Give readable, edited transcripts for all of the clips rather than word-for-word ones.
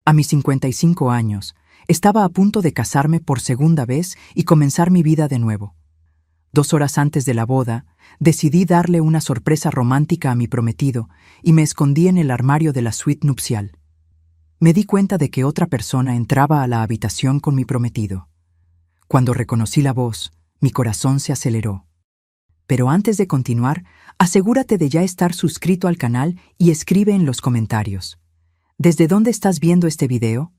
A mis 55 años, estaba a punto de casarme por segunda vez y comenzar mi vida de nuevo. 2 horas antes de la boda, decidí darle una sorpresa romántica a mi prometido y me escondí en el armario de la suite nupcial. Me di cuenta de que otra persona entraba a la habitación con mi prometido. Cuando reconocí la voz, mi corazón se aceleró. Pero antes de continuar, asegúrate de ya estar suscrito al canal y escribe en los comentarios: ¿desde dónde estás viendo este video?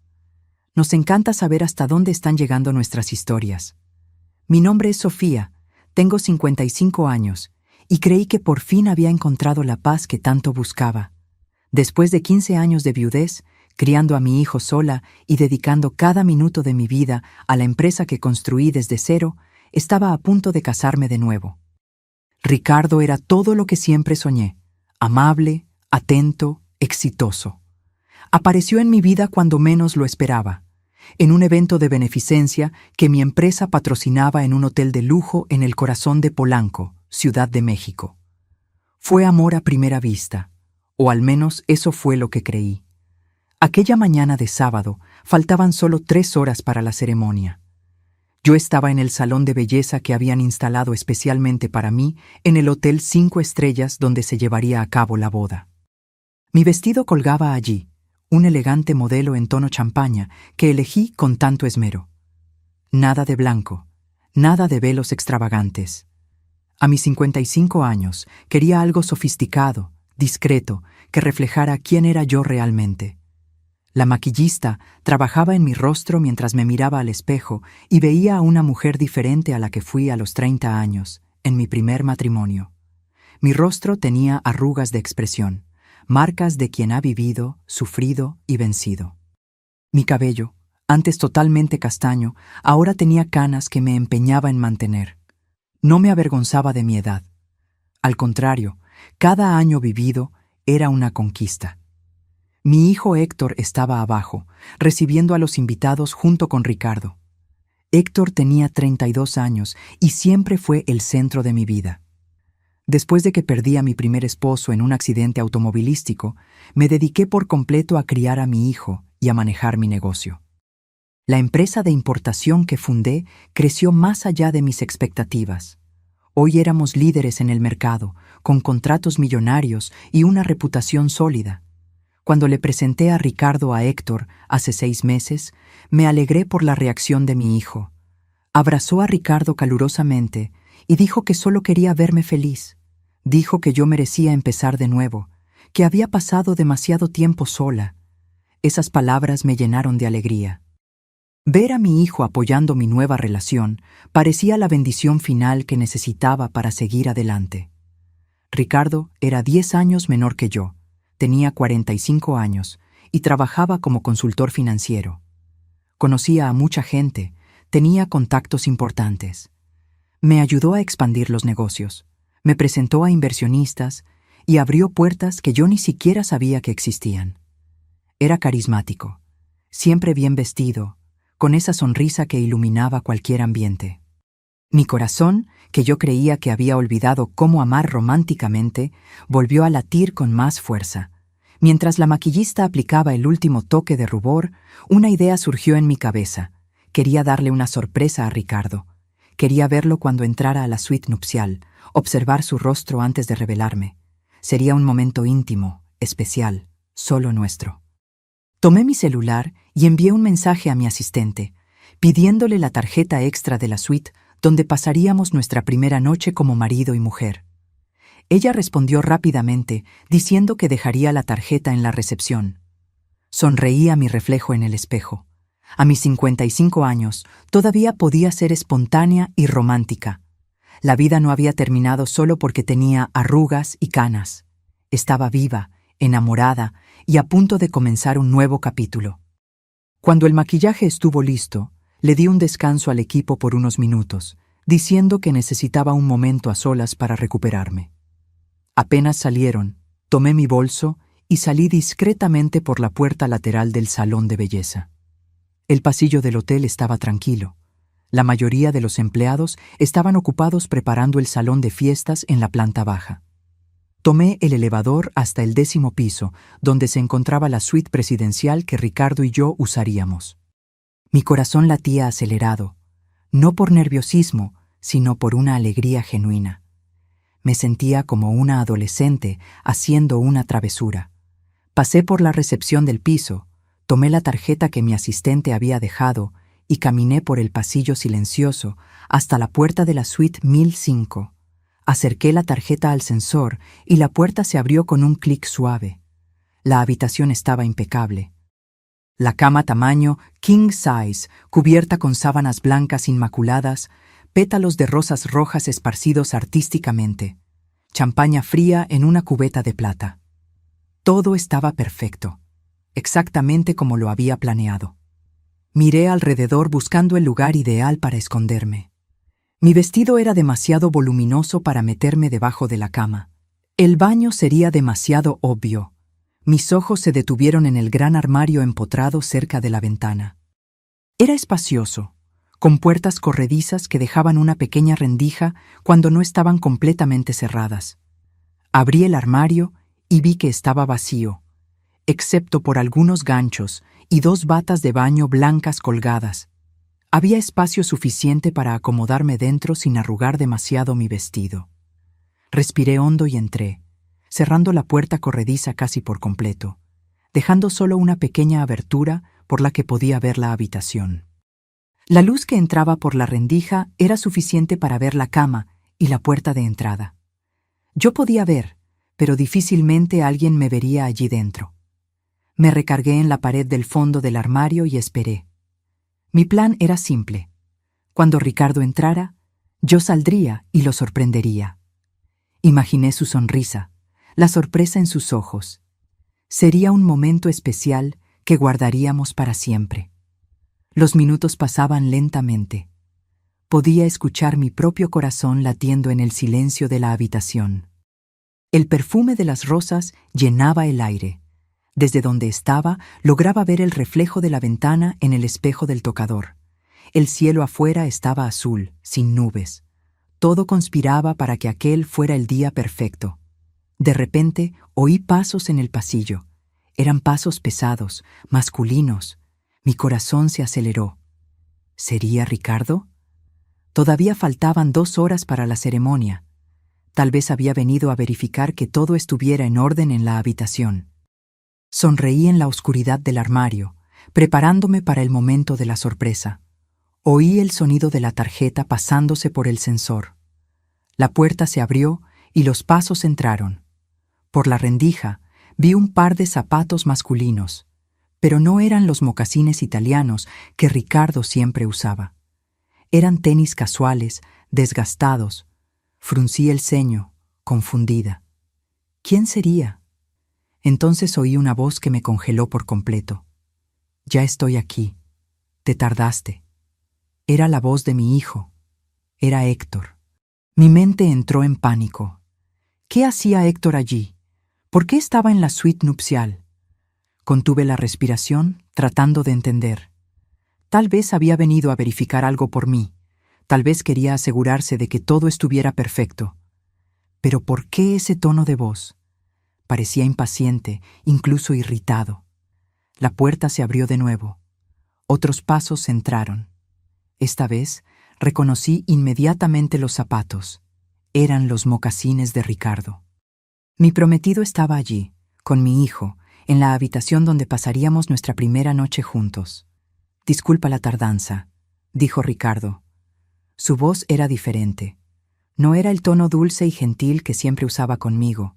Nos encanta saber hasta dónde están llegando nuestras historias. Mi nombre es Sofía, tengo 55 años y creí que por fin había encontrado la paz que tanto buscaba. Después de 15 años de viudez, criando a mi hijo sola y dedicando cada minuto de mi vida a la empresa que construí desde cero, estaba a punto de casarme de nuevo. Ricardo era todo lo que siempre soñé: amable, atento, exitoso. Apareció en mi vida cuando menos lo esperaba, en un evento de beneficencia que mi empresa patrocinaba en un hotel de lujo en el corazón de Polanco, Ciudad de México. Fue amor a primera vista, o al menos eso fue lo que creí. Aquella mañana de sábado faltaban solo 3 horas para la ceremonia. Yo estaba en el salón de belleza que habían instalado especialmente para mí en el Hotel 5 Estrellas donde se llevaría a cabo la boda. Mi vestido colgaba allí, un elegante modelo en tono champaña que elegí con tanto esmero. Nada de blanco, nada de velos extravagantes. A mis 55 años quería algo sofisticado, discreto, que reflejara quién era yo realmente. La maquillista trabajaba en mi rostro mientras me miraba al espejo y veía a una mujer diferente a la que fui a los 30 años, en mi primer matrimonio. Mi rostro tenía arrugas de expresión, marcas de quien ha vivido, sufrido y vencido. Mi cabello, antes totalmente castaño, ahora tenía canas que me empeñaba en mantener. No me avergonzaba de mi edad. Al contrario, cada año vivido era una conquista. Mi hijo Héctor estaba abajo, recibiendo a los invitados junto con Ricardo. Héctor tenía 32 años y siempre fue el centro de mi vida. Después de que perdí a mi primer esposo en un accidente automovilístico, me dediqué por completo a criar a mi hijo y a manejar mi negocio. La empresa de importación que fundé creció más allá de mis expectativas. Hoy éramos líderes en el mercado, con contratos millonarios y una reputación sólida. Cuando le presenté a Ricardo a Héctor hace 6 meses, me alegré por la reacción de mi hijo. Abrazó a Ricardo calurosamente y dijo que solo quería verme feliz. Dijo que yo merecía empezar de nuevo, que había pasado demasiado tiempo sola. Esas palabras me llenaron de alegría. Ver a mi hijo apoyando mi nueva relación parecía la bendición final que necesitaba para seguir adelante. Ricardo era 10 años menor que yo. Tenía 45 años y trabajaba como consultor financiero. Conocía a mucha gente, tenía contactos importantes. Me ayudó a expandir los negocios, me presentó a inversionistas y abrió puertas que yo ni siquiera sabía que existían. Era carismático, siempre bien vestido, con esa sonrisa que iluminaba cualquier ambiente. Mi corazón, que yo creía que había olvidado cómo amar románticamente, volvió a latir con más fuerza. Mientras la maquillista aplicaba el último toque de rubor, una idea surgió en mi cabeza. Quería darle una sorpresa a Ricardo. Quería verlo cuando entrara a la suite nupcial, observar su rostro antes de revelarme. Sería un momento íntimo, especial, solo nuestro. Tomé mi celular y envié un mensaje a mi asistente, pidiéndole la tarjeta extra de la suite donde pasaríamos nuestra primera noche como marido y mujer. Ella respondió rápidamente, diciendo que dejaría la tarjeta en la recepción. Sonreí a mi reflejo en el espejo. A mis 55 años, todavía podía ser espontánea y romántica. La vida no había terminado solo porque tenía arrugas y canas. Estaba viva, enamorada y a punto de comenzar un nuevo capítulo. Cuando el maquillaje estuvo listo, le di un descanso al equipo por unos minutos, diciendo que necesitaba un momento a solas para recuperarme. Apenas salieron, tomé mi bolso y salí discretamente por la puerta lateral del salón de belleza. El pasillo del hotel estaba tranquilo. La mayoría de los empleados estaban ocupados preparando el salón de fiestas en la planta baja. Tomé el elevador hasta el 10º piso, donde se encontraba la suite presidencial que Ricardo y yo usaríamos. Mi corazón latía acelerado, no por nerviosismo, sino por una alegría genuina. Me sentía como una adolescente haciendo una travesura. Pasé por la recepción del piso, tomé la tarjeta que mi asistente había dejado y caminé por el pasillo silencioso hasta la puerta de la suite 1005. Acerqué la tarjeta al sensor y la puerta se abrió con un clic suave. La habitación estaba impecable. La cama tamaño king size, cubierta con sábanas blancas inmaculadas, pétalos de rosas rojas esparcidos artísticamente, champaña fría en una cubeta de plata. Todo estaba perfecto, exactamente como lo había planeado. Miré alrededor buscando el lugar ideal para esconderme. Mi vestido era demasiado voluminoso para meterme debajo de la cama. El baño sería demasiado obvio. Mis ojos se detuvieron en el gran armario empotrado cerca de la ventana. Era espacioso, con puertas corredizas que dejaban una pequeña rendija cuando no estaban completamente cerradas. Abrí el armario y vi que estaba vacío, excepto por algunos ganchos y 2 batas de baño blancas colgadas. Había espacio suficiente para acomodarme dentro sin arrugar demasiado mi vestido. Respiré hondo y entré, cerrando la puerta corrediza casi por completo, dejando solo una pequeña abertura por la que podía ver la habitación. La luz que entraba por la rendija era suficiente para ver la cama y la puerta de entrada. Yo podía ver, pero difícilmente alguien me vería allí dentro. Me recargué en la pared del fondo del armario y esperé. Mi plan era simple. Cuando Ricardo entrara, yo saldría y lo sorprendería. Imaginé su sonrisa, la sorpresa en sus ojos. Sería un momento especial que guardaríamos para siempre. Los minutos pasaban lentamente. Podía escuchar mi propio corazón latiendo en el silencio de la habitación. El perfume de las rosas llenaba el aire. Desde donde estaba, lograba ver el reflejo de la ventana en el espejo del tocador. El cielo afuera estaba azul, sin nubes. Todo conspiraba para que aquel fuera el día perfecto. De repente, oí pasos en el pasillo. Eran pasos pesados, masculinos. Mi corazón se aceleró. ¿Sería Ricardo? Todavía faltaban 2 horas para la ceremonia. Tal vez había venido a verificar que todo estuviera en orden en la habitación. Sonreí en la oscuridad del armario, preparándome para el momento de la sorpresa. Oí el sonido de la tarjeta pasándose por el sensor. La puerta se abrió y los pasos entraron. Por la rendija vi un par de zapatos masculinos, pero no eran los mocasines italianos que Ricardo siempre usaba. Eran tenis casuales, desgastados. Fruncí el ceño, confundida. ¿Quién sería? Entonces oí una voz que me congeló por completo. «Ya estoy aquí. Te tardaste». Era la voz de mi hijo. Era Héctor. Mi mente entró en pánico. ¿Qué hacía Héctor allí? ¿Por qué estaba en la suite nupcial? Contuve la respiración, tratando de entender. Tal vez había venido a verificar algo por mí. Tal vez quería asegurarse de que todo estuviera perfecto. Pero ¿por qué ese tono de voz? Parecía impaciente, incluso irritado. La puerta se abrió de nuevo. Otros pasos entraron. Esta vez reconocí inmediatamente los zapatos. Eran los mocasines de Ricardo. Mi prometido estaba allí, con mi hijo, en la habitación donde pasaríamos nuestra primera noche juntos. «Disculpa la tardanza», dijo Ricardo. Su voz era diferente. No era el tono dulce y gentil que siempre usaba conmigo.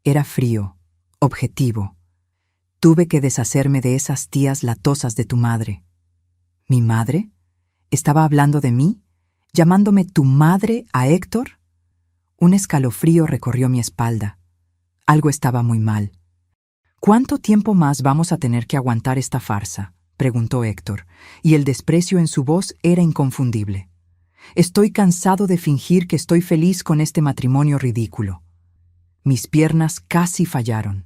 Era frío, objetivo. Tuve que deshacerme de esas tías latosas de tu madre. ¿Mi madre? ¿Estaba hablando de mí? ¿Llamándome tu madre a Héctor? Un escalofrío recorrió mi espalda. Algo estaba muy mal. «¿Cuánto tiempo más vamos a tener que aguantar esta farsa?», preguntó Héctor, y el desprecio en su voz era inconfundible. «Estoy cansado de fingir que estoy feliz con este matrimonio ridículo». Mis piernas casi fallaron.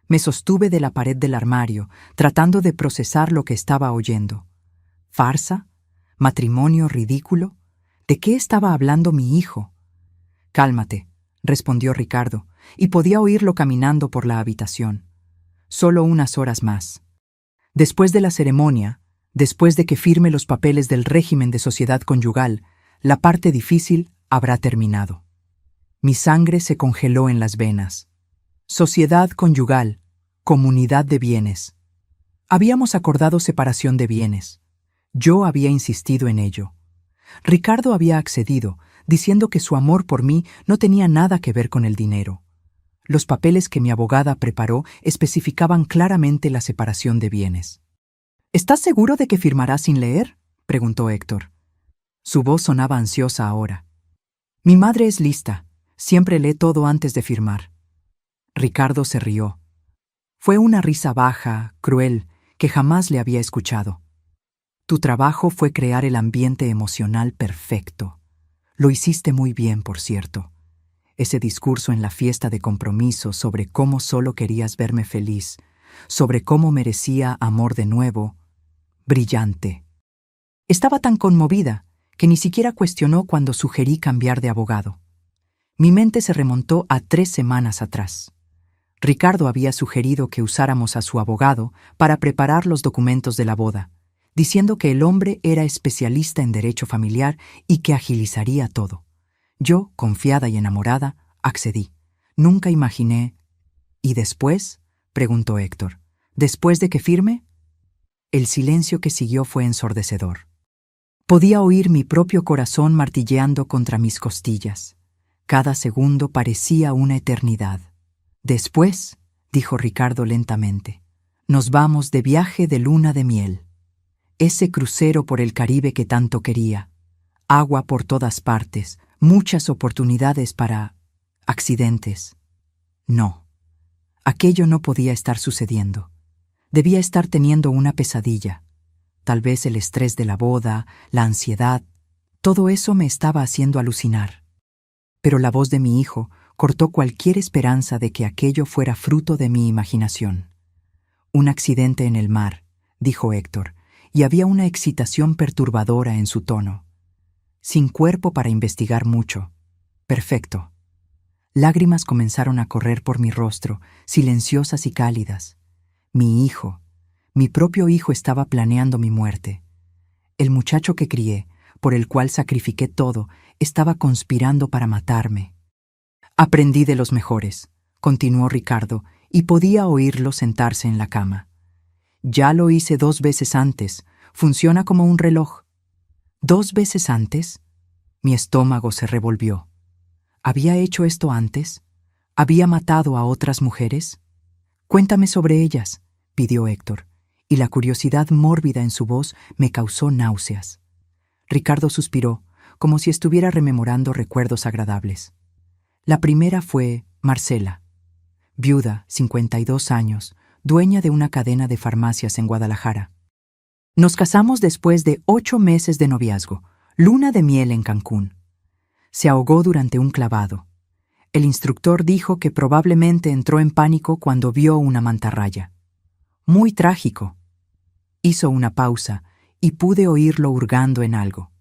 Me sostuve de la pared del armario, tratando de procesar lo que estaba oyendo. ¿Farsa? ¿Matrimonio ridículo? ¿De qué estaba hablando mi hijo? «Cálmate», respondió Ricardo, y podía oírlo caminando por la habitación. Solo unas horas más. Después de la ceremonia, después de que firme los papeles del régimen de sociedad conyugal, la parte difícil habrá terminado. Mi sangre se congeló en las venas. Sociedad conyugal, comunidad de bienes. Habíamos acordado separación de bienes. Yo había insistido en ello. Ricardo había accedido, diciendo que su amor por mí no tenía nada que ver con el dinero. Los papeles que mi abogada preparó especificaban claramente la separación de bienes. ¿Estás seguro de que firmarás sin leer?, preguntó Héctor. Su voz sonaba ansiosa ahora. Mi madre es lista. Siempre lee todo antes de firmar. Ricardo se rió. Fue una risa baja, cruel, que jamás le había escuchado. Tu trabajo fue crear el ambiente emocional perfecto. Lo hiciste muy bien, por cierto. Ese discurso en la fiesta de compromiso sobre cómo solo querías verme feliz, sobre cómo merecía amor de nuevo, brillante. Estaba tan conmovida que ni siquiera cuestionó cuando sugerí cambiar de abogado. Mi mente se remontó a 3 semanas atrás. Ricardo había sugerido que usáramos a su abogado para preparar los documentos de la boda, diciendo que el hombre era especialista en derecho familiar y que agilizaría todo. Yo, confiada y enamorada, accedí. Nunca imaginé... ¿Y después?, preguntó Héctor. ¿Después de que firme? El silencio que siguió fue ensordecedor. Podía oír mi propio corazón martilleando contra mis costillas. Cada segundo parecía una eternidad. Después, dijo Ricardo lentamente, nos vamos de viaje de luna de miel. Ese crucero por el Caribe que tanto quería. Agua por todas partes, muchas oportunidades para... accidentes. No. Aquello no podía estar sucediendo. Debía estar teniendo una pesadilla. Tal vez el estrés de la boda, la ansiedad, todo eso me estaba haciendo alucinar. Pero la voz de mi hijo cortó cualquier esperanza de que aquello fuera fruto de mi imaginación. Un accidente en el mar, dijo Héctor, y había una excitación perturbadora en su tono. Sin cuerpo para investigar mucho. Perfecto. Lágrimas comenzaron a correr por mi rostro, silenciosas y cálidas. Mi hijo, mi propio hijo estaba planeando mi muerte. El muchacho que crié, por el cual sacrifiqué todo, estaba conspirando para matarme. Aprendí de los mejores, continuó Ricardo, y podía oírlo sentarse en la cama. Ya lo hice 2 veces antes, funciona como un reloj. ¿2 veces antes? Mi estómago se revolvió. ¿Había hecho esto antes? ¿Había matado a otras mujeres? Cuéntame sobre ellas, pidió Héctor, y la curiosidad mórbida en su voz me causó náuseas. Ricardo suspiró, como si estuviera rememorando recuerdos agradables. La primera fue Marcela, viuda, 52 años, dueña de una cadena de farmacias en Guadalajara. Nos casamos después de 8 meses de noviazgo, luna de miel en Cancún. Se ahogó durante un clavado. El instructor dijo que probablemente entró en pánico cuando vio una mantarraya. Muy trágico. Hizo una pausa y pude oírlo hurgando en algo.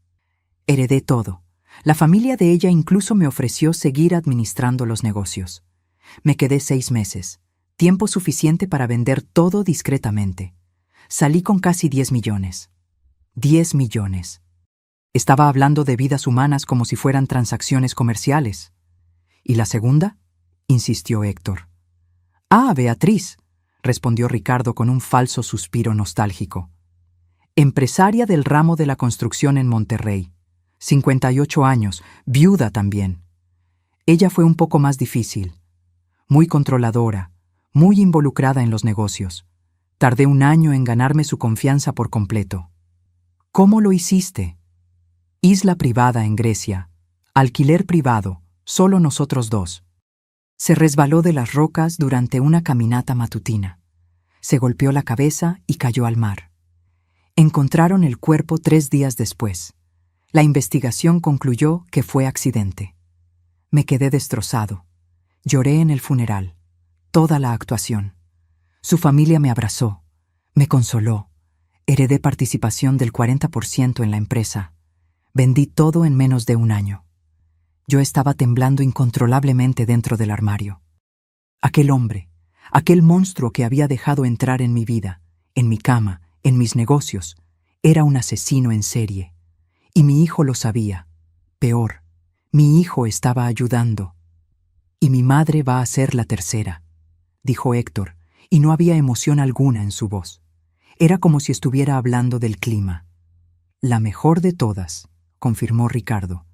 Heredé todo. La familia de ella incluso me ofreció seguir administrando los negocios. Me quedé 6 meses, tiempo suficiente para vender todo discretamente. Salí con casi 10 millones. 10 millones. Estaba hablando de vidas humanas como si fueran transacciones comerciales. ¿Y la segunda?, insistió Héctor. Ah, Beatriz, respondió Ricardo con un falso suspiro nostálgico. Empresaria del ramo de la construcción en Monterrey. 58 años, viuda también. Ella fue un poco más difícil. Muy controladora, muy involucrada en los negocios. Tardé 1 año en ganarme su confianza por completo. ¿Cómo lo hiciste? Isla privada en Grecia. Alquiler privado, solo nosotros 2. Se resbaló de las rocas durante una caminata matutina. Se golpeó la cabeza y cayó al mar. Encontraron el cuerpo 3 días después. La investigación concluyó que fue accidente. Me quedé destrozado. Lloré en el funeral. Toda la actuación. Su familia me abrazó. Me consoló. Heredé participación del 40% en la empresa. Vendí todo en menos de 1 año. Yo estaba temblando incontrolablemente dentro del armario. Aquel hombre, aquel monstruo que había dejado entrar en mi vida, en mi cama, en mis negocios, era un asesino en serie. Y mi hijo lo sabía. Peor, mi hijo estaba ayudando. Y mi madre va a ser la tercera, dijo Héctor, y no había emoción alguna en su voz. Era como si estuviera hablando del clima. La mejor de todas, confirmó Ricardo.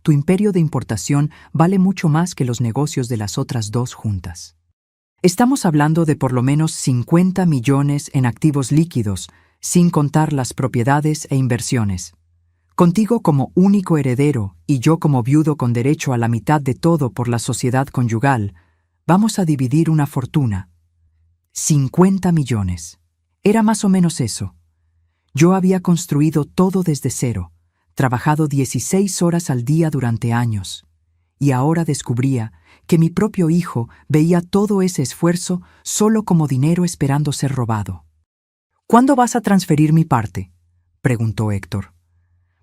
Tu imperio de importación vale mucho más que los negocios de las otras dos juntas. Estamos hablando de por lo menos 50 millones en activos líquidos, sin contar las propiedades e inversiones. Contigo como único heredero y yo como viudo con derecho a la mitad de todo por la sociedad conyugal, vamos a dividir una fortuna. 50 millones. Era más o menos eso. Yo había construido todo desde cero, trabajado 16 horas al día durante años, y ahora descubría que mi propio hijo veía todo ese esfuerzo solo como dinero esperando ser robado. ¿Cuándo vas a transferir mi parte?, preguntó Héctor.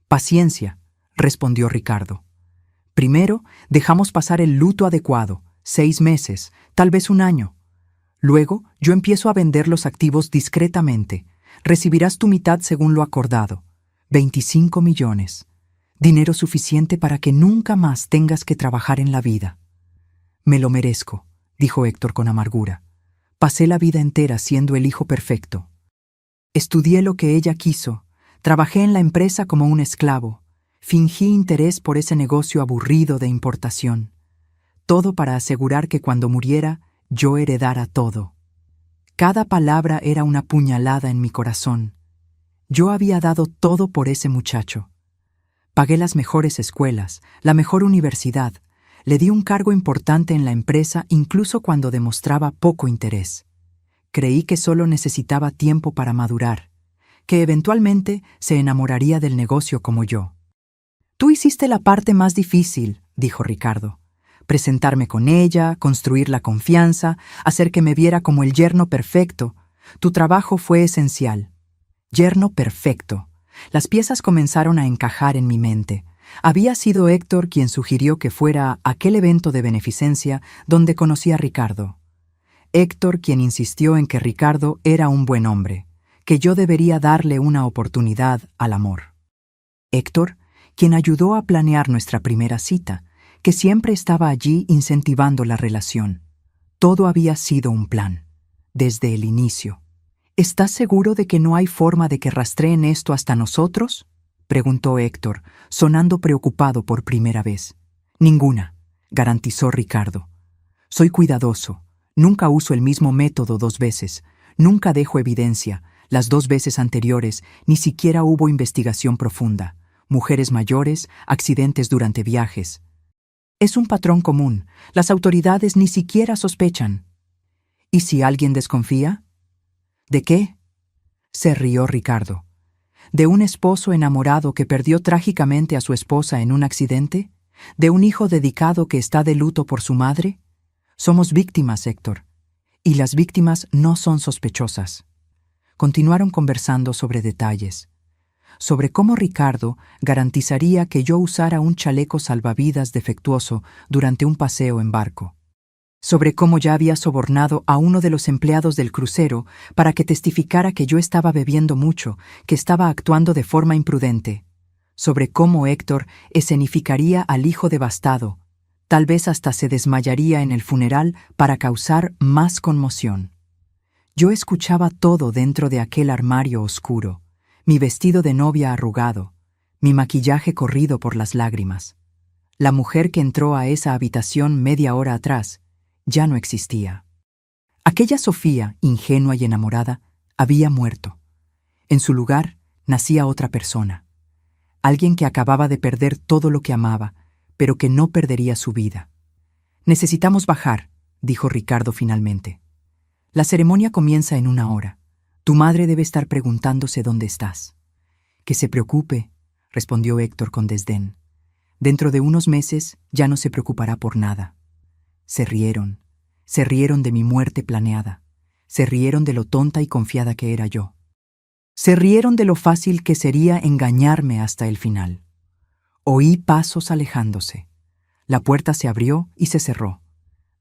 Paciencia, respondió Ricardo. Primero, dejamos pasar el luto adecuado, 6 meses, tal vez un año. Luego, yo empiezo a vender los activos discretamente. Recibirás tu mitad según lo acordado, 25 millones. Dinero suficiente para que nunca más tengas que trabajar en la vida. Me lo merezco, dijo Héctor con amargura. Pasé la vida entera siendo el hijo perfecto. Estudié lo que ella quiso. Trabajé en la empresa como un esclavo. Fingí interés por ese negocio aburrido de importación. Todo para asegurar que cuando muriera, yo heredara todo. Cada palabra era una puñalada en mi corazón. Yo había dado todo por ese muchacho. Pagué las mejores escuelas, la mejor universidad. Le di un cargo importante en la empresa incluso cuando demostraba poco interés. Creí que solo necesitaba tiempo para madurar, que eventualmente se enamoraría del negocio como yo. Tú hiciste la parte más difícil, dijo Ricardo. Presentarme con ella, construir la confianza, hacer que me viera como el yerno perfecto. Tu trabajo fue esencial. Yerno perfecto. Las piezas comenzaron a encajar en mi mente. Había sido Héctor quien sugirió que fuera a aquel evento de beneficencia donde conocí a Ricardo. Héctor quien insistió en que Ricardo era un buen hombre, que yo debería darle una oportunidad al amor. Héctor, quien ayudó a planear nuestra primera cita, que siempre estaba allí incentivando la relación. Todo había sido un plan, desde el inicio. ¿Estás seguro de que no hay forma de que rastreen esto hasta nosotros?, preguntó Héctor, sonando preocupado por primera vez. Ninguna, garantizó Ricardo. Soy cuidadoso. Nunca uso el mismo método 2 veces. Nunca dejo evidencia. Las 2 veces anteriores ni siquiera hubo investigación profunda. Mujeres mayores, accidentes durante viajes. Es un patrón común. Las autoridades ni siquiera sospechan. ¿Y si alguien desconfía? ¿De qué? Se rió Ricardo. ¿De un esposo enamorado que perdió trágicamente a su esposa en un accidente? ¿De un hijo dedicado que está de luto por su madre? Somos víctimas, Héctor. Y las víctimas no son sospechosas. Continuaron conversando sobre detalles. Sobre cómo Ricardo garantizaría que yo usara un chaleco salvavidas defectuoso durante un paseo en barco. Sobre cómo ya había sobornado a uno de los empleados del crucero para que testificara que yo estaba bebiendo mucho, que estaba actuando de forma imprudente. Sobre cómo Héctor escenificaría al hijo devastado. Tal vez hasta se desmayaría en el funeral para causar más conmoción. Yo escuchaba todo dentro de aquel armario oscuro. Mi vestido de novia arrugado, mi maquillaje corrido por las lágrimas. La mujer que entró a esa habitación media hora atrás ya no existía. Aquella Sofía, ingenua y enamorada, había muerto. En su lugar nacía otra persona. Alguien que acababa de perder todo lo que amaba, pero que no perdería su vida. Necesitamos bajar, dijo Ricardo finalmente. La ceremonia comienza en 1 hora. Tu madre debe estar preguntándose dónde estás. Que se preocupe, respondió Héctor con desdén. Dentro de unos meses ya no se preocupará por nada. Se rieron de mi muerte planeada. Se rieron de lo tonta y confiada que era yo. Se rieron de lo fácil que sería engañarme hasta el final. Oí pasos alejándose. La puerta se abrió y se cerró.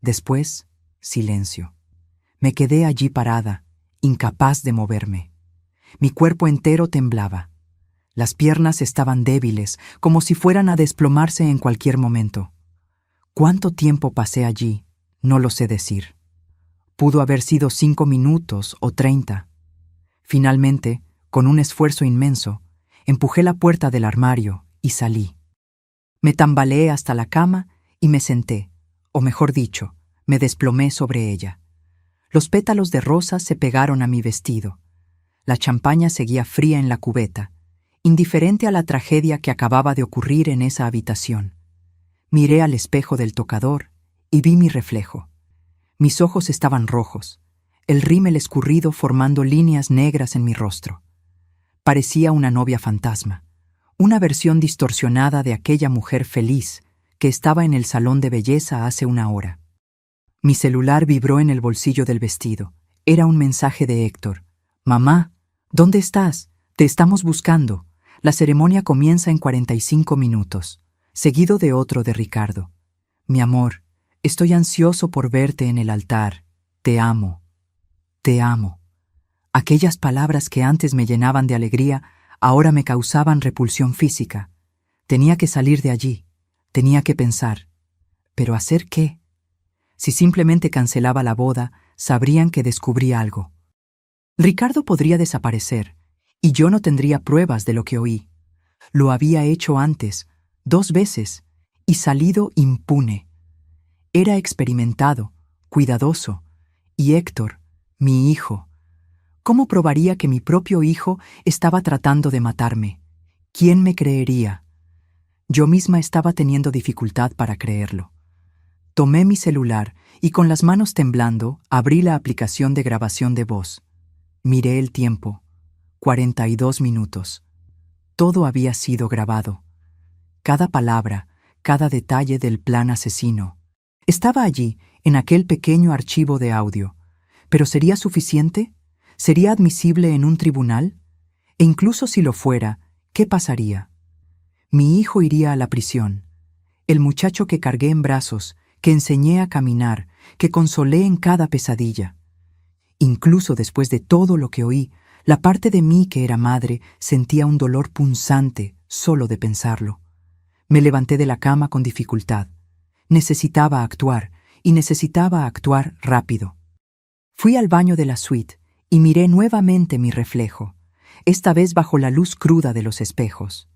Después, Silencio. Me quedé allí parada, incapaz de moverme. Mi cuerpo entero temblaba. Las piernas estaban débiles, como si fueran a desplomarse en cualquier momento. ¿Cuánto tiempo pasé allí? No lo sé decir. Pudo haber sido 5 minutos o 30. Finalmente, con un esfuerzo inmenso, empujé la puerta del armario y salí. Me tambaleé hasta la cama y me senté, o mejor dicho, me desplomé sobre ella. Los pétalos de rosa se pegaron a mi vestido. La champaña seguía fría en la cubeta, indiferente a la tragedia que acababa de ocurrir en esa habitación. Miré al espejo del tocador y vi mi reflejo. Mis ojos estaban rojos, el rímel escurrido formando líneas negras en mi rostro. Parecía una novia fantasma, una versión distorsionada de aquella mujer feliz que estaba en el salón de belleza hace una hora. Mi celular vibró en el bolsillo del vestido. Era un mensaje de Héctor. «Mamá, ¿dónde estás? Te estamos buscando. La ceremonia comienza en 45 minutos», seguido de otro de Ricardo. «Mi amor, estoy ansioso por verte en el altar. Te amo. Te amo». Aquellas palabras que antes me llenaban de alegría, ahora me causaban repulsión física. Tenía que salir de allí. Tenía que pensar. ¿Pero hacer qué? Si simplemente cancelaba la boda, sabrían que descubrí algo. Ricardo podría desaparecer, y yo no tendría pruebas de lo que oí. Lo había hecho antes, 2 veces, y salido impune. Era experimentado, cuidadoso, y Héctor, mi hijo. ¿Cómo probaría que mi propio hijo estaba tratando de matarme? ¿Quién me creería? Yo misma estaba teniendo dificultad para creerlo. Tomé mi celular y con las manos temblando abrí la aplicación de grabación de voz. Miré el tiempo. 42 minutos. Todo había sido grabado. Cada palabra, cada detalle del plan asesino. Estaba allí, en aquel pequeño archivo de audio. ¿Pero sería suficiente? ¿Sería admisible en un tribunal? E incluso si lo fuera, ¿qué pasaría? Mi hijo iría a la prisión. El muchacho que cargué en brazos, que enseñé a caminar, que consolé en cada pesadilla. Incluso después de todo lo que oí, la parte de mí que era madre sentía un dolor punzante solo de pensarlo. Me levanté de la cama con dificultad. Necesitaba actuar, y necesitaba actuar rápido. Fui al baño de la suite y miré nuevamente mi reflejo, esta vez bajo la luz cruda de los espejos.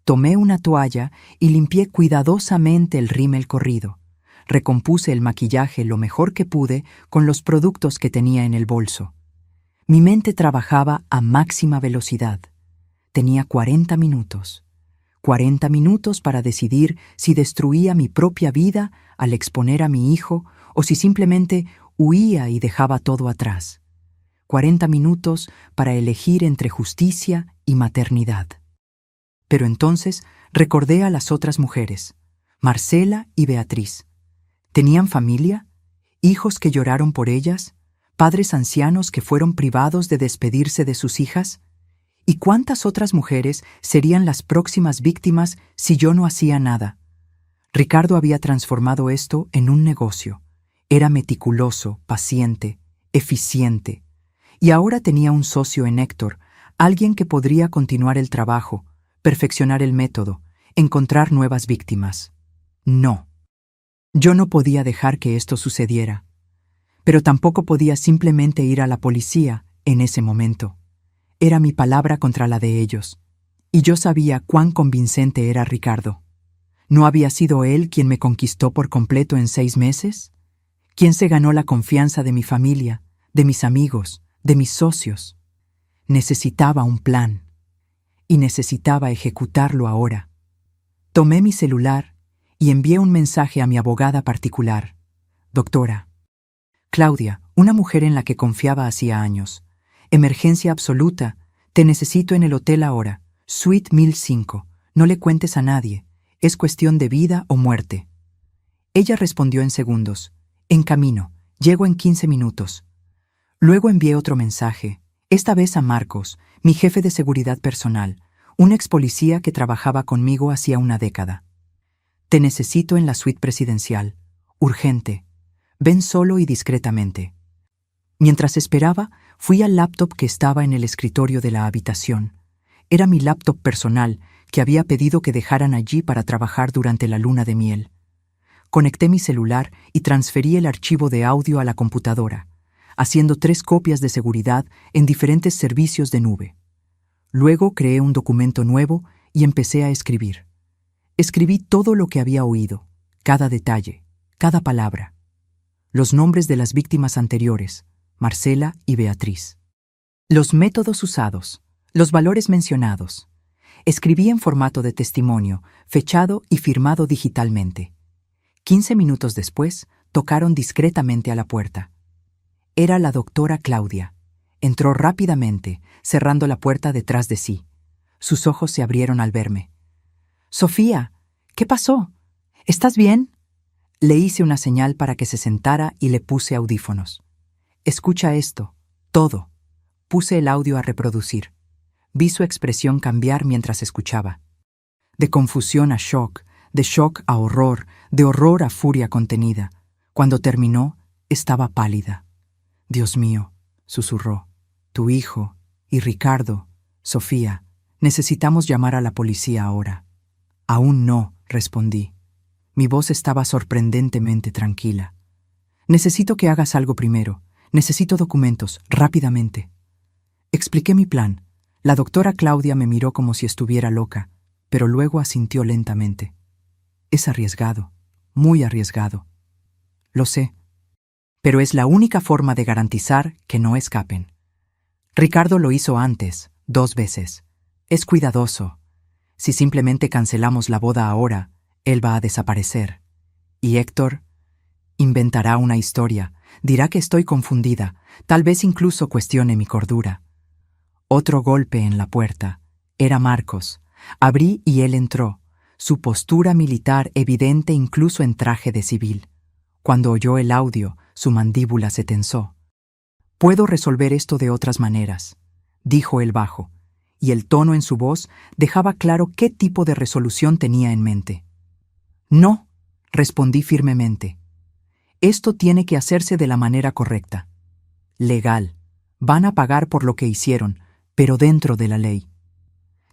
Tomé una toalla y limpié cuidadosamente el rímel corrido. Recompuse el maquillaje lo mejor que pude con los productos que tenía en el bolso. Mi mente trabajaba a máxima velocidad. Tenía 40 minutos. 40 minutos para decidir si destruía mi propia vida al exponer a mi hijo o si simplemente huía y dejaba todo atrás. 40 minutos para elegir entre justicia y maternidad. Pero entonces recordé a las otras mujeres, Marcela y Beatriz. ¿Tenían familia? ¿Hijos que lloraron por ellas? ¿Padres ancianos que fueron privados de despedirse de sus hijas? ¿Y cuántas otras mujeres serían las próximas víctimas si yo no hacía nada? Ricardo había transformado esto en un negocio. Era meticuloso, paciente, eficiente. Y ahora tenía un socio en Héctor, alguien que podría continuar el trabajo, perfeccionar el método, encontrar nuevas víctimas. No. Yo no podía dejar que esto sucediera. Pero tampoco podía simplemente ir a la policía en ese momento. Era mi palabra contra la de ellos. Y yo sabía cuán convincente era Ricardo. ¿No había sido él quien me conquistó por completo en 6 meses? ¿Quién se ganó la confianza de mi familia, de mis amigos, de mis socios? Necesitaba un plan. Y necesitaba ejecutarlo ahora. Tomé mi celular y envié un mensaje a mi abogada particular. Doctora. Claudia, una mujer en la que confiaba hacía años. Emergencia absoluta. Te necesito en el hotel ahora. Suite 1005. No le cuentes a nadie. Es cuestión de vida o muerte. Ella respondió en segundos. En camino. Llego en 15 minutos. Luego envié otro mensaje, esta vez a Marcos, mi jefe de seguridad personal, un ex policía que trabajaba conmigo hacía una década. Te necesito en la suite presidencial. Urgente. Ven solo y discretamente. Mientras esperaba, fui al laptop que estaba en el escritorio de la habitación. Era mi laptop personal, que había pedido que dejaran allí para trabajar durante la luna de miel. Conecté mi celular y transferí el archivo de audio a la computadora, haciendo 3 copias de seguridad en diferentes servicios de nube. Luego creé un documento nuevo y empecé a escribir. Escribí todo lo que había oído, cada detalle, cada palabra. Los nombres de las víctimas anteriores, Marcela y Beatriz. Los métodos usados, los valores mencionados. Escribí en formato de testimonio, fechado y firmado digitalmente. 15 minutos después, tocaron discretamente a la puerta. Era la doctora Claudia. Entró rápidamente, cerrando la puerta detrás de sí. Sus ojos se abrieron al verme. «Sofía, ¿qué pasó? ¿Estás bien?» Le hice una señal para que se sentara y le puse audífonos. «Escucha esto, todo». Puse el audio a reproducir. Vi su expresión cambiar mientras escuchaba. De confusión a shock, de shock a horror, de horror a furia contenida. Cuando terminó, estaba pálida. «Dios mío», susurró, «tu hijo y Ricardo, Sofía, necesitamos llamar a la policía ahora». «Aún no», respondí. Mi voz estaba sorprendentemente tranquila. «Necesito que hagas algo primero. Necesito documentos, rápidamente». Expliqué mi plan. La doctora Claudia me miró como si estuviera loca, pero luego asintió lentamente. «Es arriesgado, muy arriesgado. Lo sé, pero es la única forma de garantizar que no escapen. Ricardo lo hizo antes, 2 veces. Es cuidadoso. Si simplemente cancelamos la boda ahora, él va a desaparecer. Y Héctor inventará una historia, dirá que estoy confundida, tal vez incluso cuestione mi cordura». Otro golpe en la puerta. Era Marcos. Abrí y él entró, su postura militar evidente incluso en traje de civil. Cuando oyó el audio, su mandíbula se tensó. «Puedo resolver esto de otras maneras», dijo él bajo, y el tono en su voz dejaba claro qué tipo de resolución tenía en mente. «No», respondí firmemente. «Esto tiene que hacerse de la manera correcta. Legal. Van a pagar por lo que hicieron, pero dentro de la ley».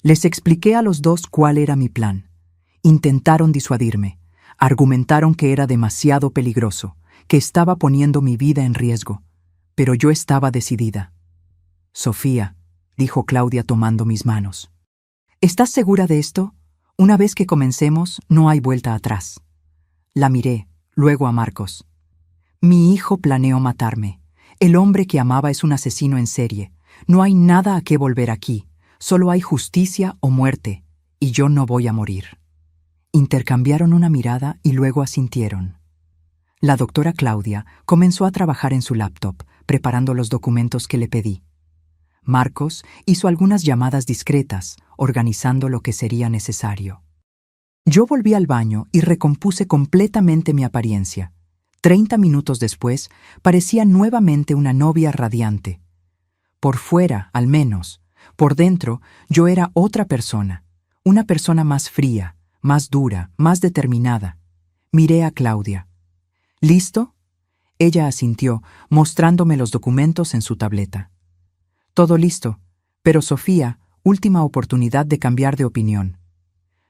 Les expliqué a los dos cuál era mi plan. Intentaron disuadirme. Argumentaron que era demasiado peligroso, que estaba poniendo mi vida en riesgo. Pero yo estaba decidida. «Sofía», dijo Claudia tomando mis manos. «¿Estás segura de esto? Una vez que comencemos, no hay vuelta atrás». La miré, luego a Marcos. «Mi hijo planeó matarme. El hombre que amaba es un asesino en serie. No hay nada a qué volver aquí. Solo hay justicia o muerte, y yo no voy a morir». Intercambiaron una mirada y luego asintieron. La doctora Claudia comenzó a trabajar en su laptop, preparando los documentos que le pedí. Marcos hizo algunas llamadas discretas, organizando lo que sería necesario. Yo volví al baño y recompuse completamente mi apariencia. 30 minutos después, parecía nuevamente una novia radiante. Por fuera, al menos. Por dentro, yo era otra persona. Una persona más fría, más dura, más determinada. Miré a Claudia. «¿Listo?» Ella asintió, mostrándome los documentos en su tableta. «Todo listo, pero Sofía, última oportunidad de cambiar de opinión».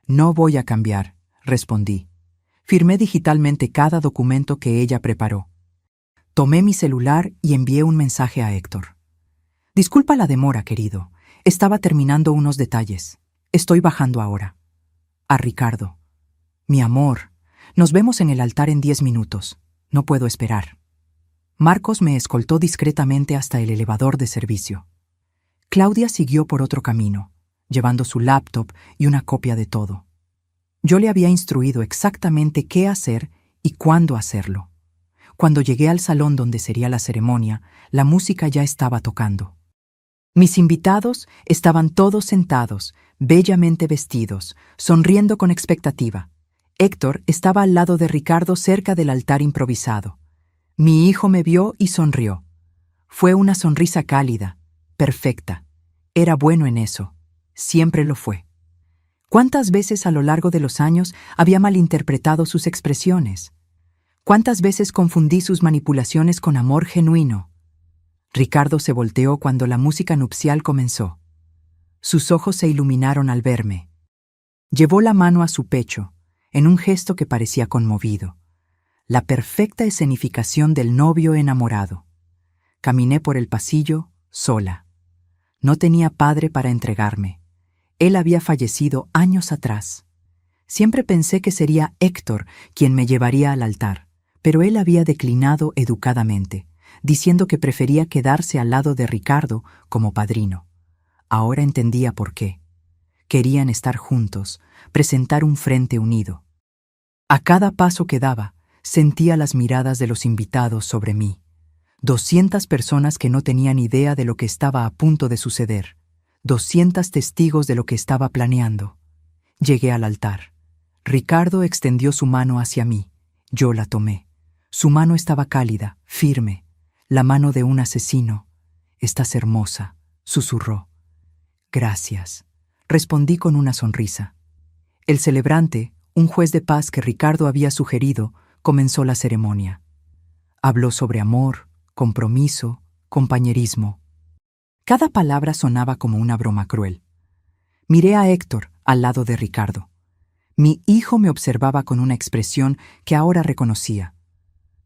«No voy a cambiar», respondí. Firmé digitalmente cada documento que ella preparó. Tomé mi celular y envié un mensaje a Héctor. «Disculpa la demora, querido. Estaba terminando unos detalles. Estoy bajando ahora». A Ricardo. «Mi amor, nos vemos en el altar en 10 minutos. No puedo esperar». Marcos me escoltó discretamente hasta el elevador de servicio. Claudia siguió por otro camino, llevando su laptop y una copia de todo. Yo le había instruido exactamente qué hacer y cuándo hacerlo. Cuando llegué al salón donde sería la ceremonia, la música ya estaba tocando. Mis invitados estaban todos sentados, bellamente vestidos, sonriendo con expectativa. Héctor estaba al lado de Ricardo cerca del altar improvisado. Mi hijo me vio y sonrió. Fue una sonrisa cálida, perfecta. Era bueno en eso. Siempre lo fue. ¿Cuántas veces a lo largo de los años había malinterpretado sus expresiones? ¿Cuántas veces confundí sus manipulaciones con amor genuino? Ricardo se volteó cuando la música nupcial comenzó. Sus ojos se iluminaron al verme. Llevó la mano a su pecho, en un gesto que parecía conmovido. La perfecta escenificación del novio enamorado. Caminé por el pasillo, sola. No tenía padre para entregarme. Él había fallecido años atrás. Siempre pensé que sería Héctor quien me llevaría al altar, pero él había declinado educadamente, diciendo que prefería quedarse al lado de Ricardo como padrino. Ahora entendía por qué. Querían estar juntos, presentar un frente unido. A cada paso que daba, sentía las miradas de los invitados sobre mí. 200 personas que no tenían idea de lo que estaba a punto de suceder. 200 testigos de lo que estaba planeando. Llegué al altar. Ricardo extendió su mano hacia mí. Yo la tomé. Su mano estaba cálida, firme. La mano de un asesino. «Estás hermosa», susurró. «Gracias», respondí con una sonrisa. El celebrante, un juez de paz que Ricardo había sugerido, comenzó la ceremonia. Habló sobre amor, compromiso, compañerismo. Cada palabra sonaba como una broma cruel. Miré a Héctor al lado de Ricardo. Mi hijo me observaba con una expresión que ahora reconocía.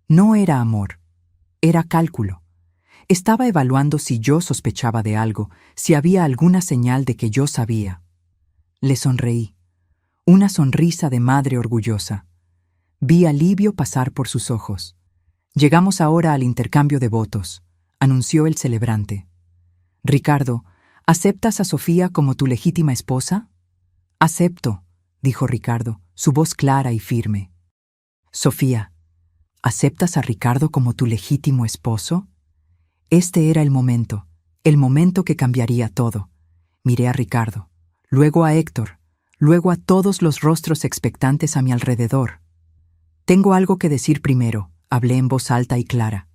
No era amor, era cálculo. Estaba evaluando si yo sospechaba de algo, si había alguna señal de que yo sabía. Le sonreí. Una sonrisa de madre orgullosa. Vi alivio pasar por sus ojos. «Llegamos ahora al intercambio de votos», anunció el celebrante. «Ricardo, ¿aceptas a Sofía como tu legítima esposa?» «Acepto», dijo Ricardo, su voz clara y firme. «Sofía, ¿aceptas a Ricardo como tu legítimo esposo?» Este era el momento que cambiaría todo. Miré a Ricardo, luego a Héctor, luego a todos los rostros expectantes a mi alrededor. «Tengo algo que decir primero», hablé en voz alta y clara.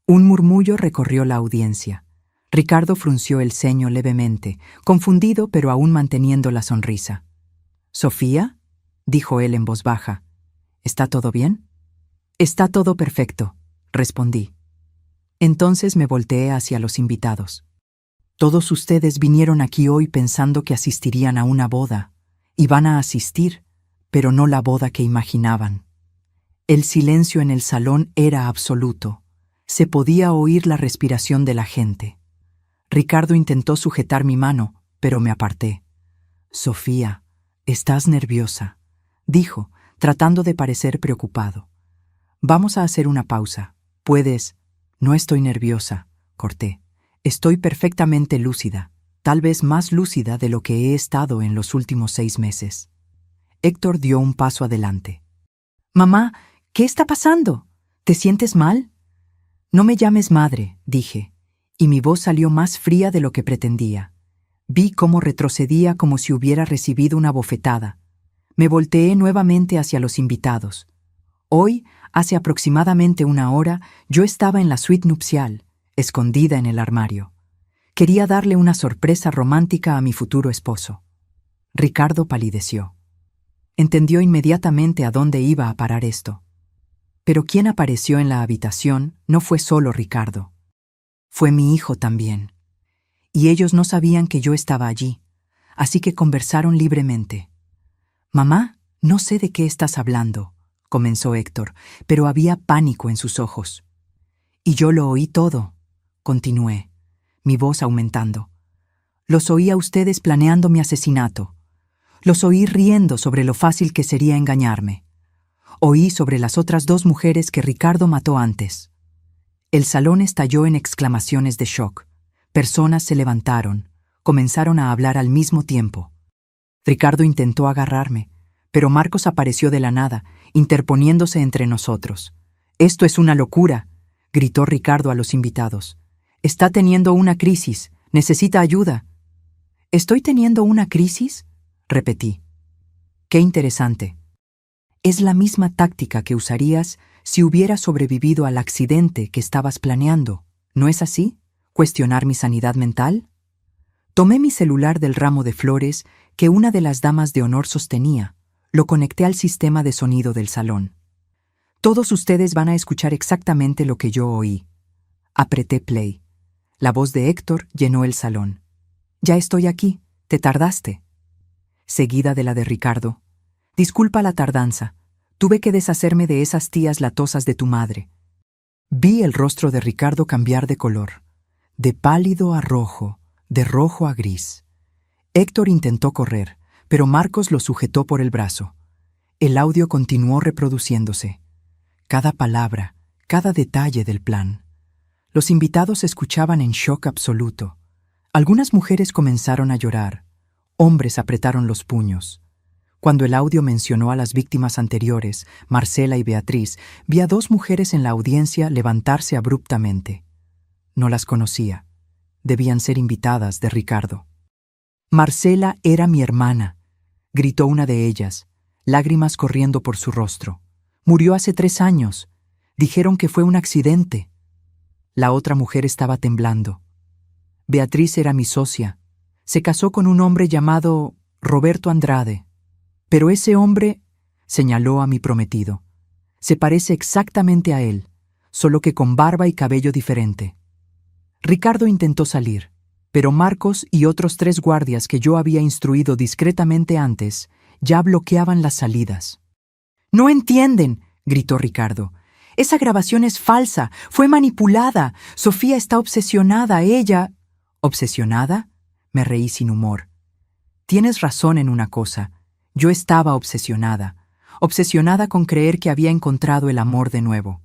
Un murmullo recorrió la audiencia. Ricardo frunció el ceño levemente, confundido pero aún manteniendo la sonrisa. «¿Sofía?», dijo él en voz baja. «¿Está todo bien?» «Está todo perfecto», respondí. Entonces me volteé hacia los invitados. «Todos ustedes vinieron aquí hoy pensando que asistirían a una boda. Y van a asistir, pero no la boda que imaginaban». El silencio en el salón era absoluto. Se podía oír la respiración de la gente. Ricardo intentó sujetar mi mano, pero me aparté. «Sofía, estás nerviosa», dijo, tratando de parecer preocupado. «Vamos a hacer una pausa. Puedes...» «No estoy nerviosa», corté. «Estoy perfectamente lúcida, tal vez más lúcida de lo que he estado en los últimos 6 meses». Héctor dio un paso adelante. «Mamá, ¿qué está pasando? ¿Te sientes mal?» «No me llames madre», dije, y mi voz salió más fría de lo que pretendía. Vi cómo retrocedía como si hubiera recibido una bofetada. Me volteé nuevamente hacia los invitados. Hoy, hace aproximadamente 1 hora, yo estaba en la suite nupcial, escondida en el armario. Quería darle una sorpresa romántica a mi futuro esposo. Ricardo palideció. Entendió inmediatamente a dónde iba a parar esto. Pero quien apareció en la habitación no fue solo Ricardo. Fue mi hijo también. Y ellos no sabían que yo estaba allí, así que conversaron libremente. «Mamá, no sé de qué estás hablando», comenzó Héctor, pero había pánico en sus ojos. «Y yo lo oí todo», continué, mi voz aumentando. «Los oí a ustedes planeando mi asesinato. Los oí riendo sobre lo fácil que sería engañarme. Oí sobre las otras 2 mujeres que Ricardo mató antes». El salón estalló en exclamaciones de shock. Personas se levantaron, comenzaron a hablar al mismo tiempo. Ricardo intentó agarrarme, pero Marcos apareció de la nada, interponiéndose entre nosotros. «Esto es una locura», gritó Ricardo a los invitados. «Está teniendo una crisis, necesita ayuda». «¿Estoy teniendo una crisis?», repetí. «Qué interesante. Es la misma táctica que usarías si hubieras sobrevivido al accidente que estabas planeando, ¿no es así? ¿Cuestionar mi sanidad mental?» Tomé mi celular del ramo de flores que una de las damas de honor sostenía. Lo conecté al sistema de sonido del salón. Todos ustedes van a escuchar exactamente lo que yo oí. Apreté play. La voz de Héctor llenó el salón. Ya estoy aquí, te tardaste. Seguida de la de Ricardo. Disculpa la tardanza. Tuve que deshacerme de esas tías latosas de tu madre. Vi el rostro de Ricardo cambiar de color, de pálido a rojo, de rojo a gris. Héctor intentó correr, pero Marcos lo sujetó por el brazo. El audio continuó reproduciéndose. Cada palabra, cada detalle del plan. Los invitados escuchaban en shock absoluto. Algunas mujeres comenzaron a llorar. Hombres apretaron los puños. Cuando el audio mencionó a las víctimas anteriores, Marcela y Beatriz, vi a dos mujeres en la audiencia levantarse abruptamente. No las conocía. Debían ser invitadas de Ricardo. Marcela era mi hermana, gritó una de ellas, lágrimas corriendo por su rostro. Murió hace 3 años. Dijeron que fue un accidente. La otra mujer estaba temblando. Beatriz era mi socia. Se casó con un hombre llamado Roberto Andrade. Pero ese hombre, señaló a mi prometido, se parece exactamente a él, solo que con barba y cabello diferente. Ricardo intentó salir, pero Marcos y otros 3 guardias que yo había instruido discretamente antes ya bloqueaban las salidas. «¡No entienden!», gritó Ricardo. «Esa grabación es falsa, fue manipulada. Sofía está obsesionada, ella...» «¿Obsesionada?», me reí sin humor. «Tienes razón en una cosa. Yo estaba obsesionada con creer que había encontrado el amor de nuevo,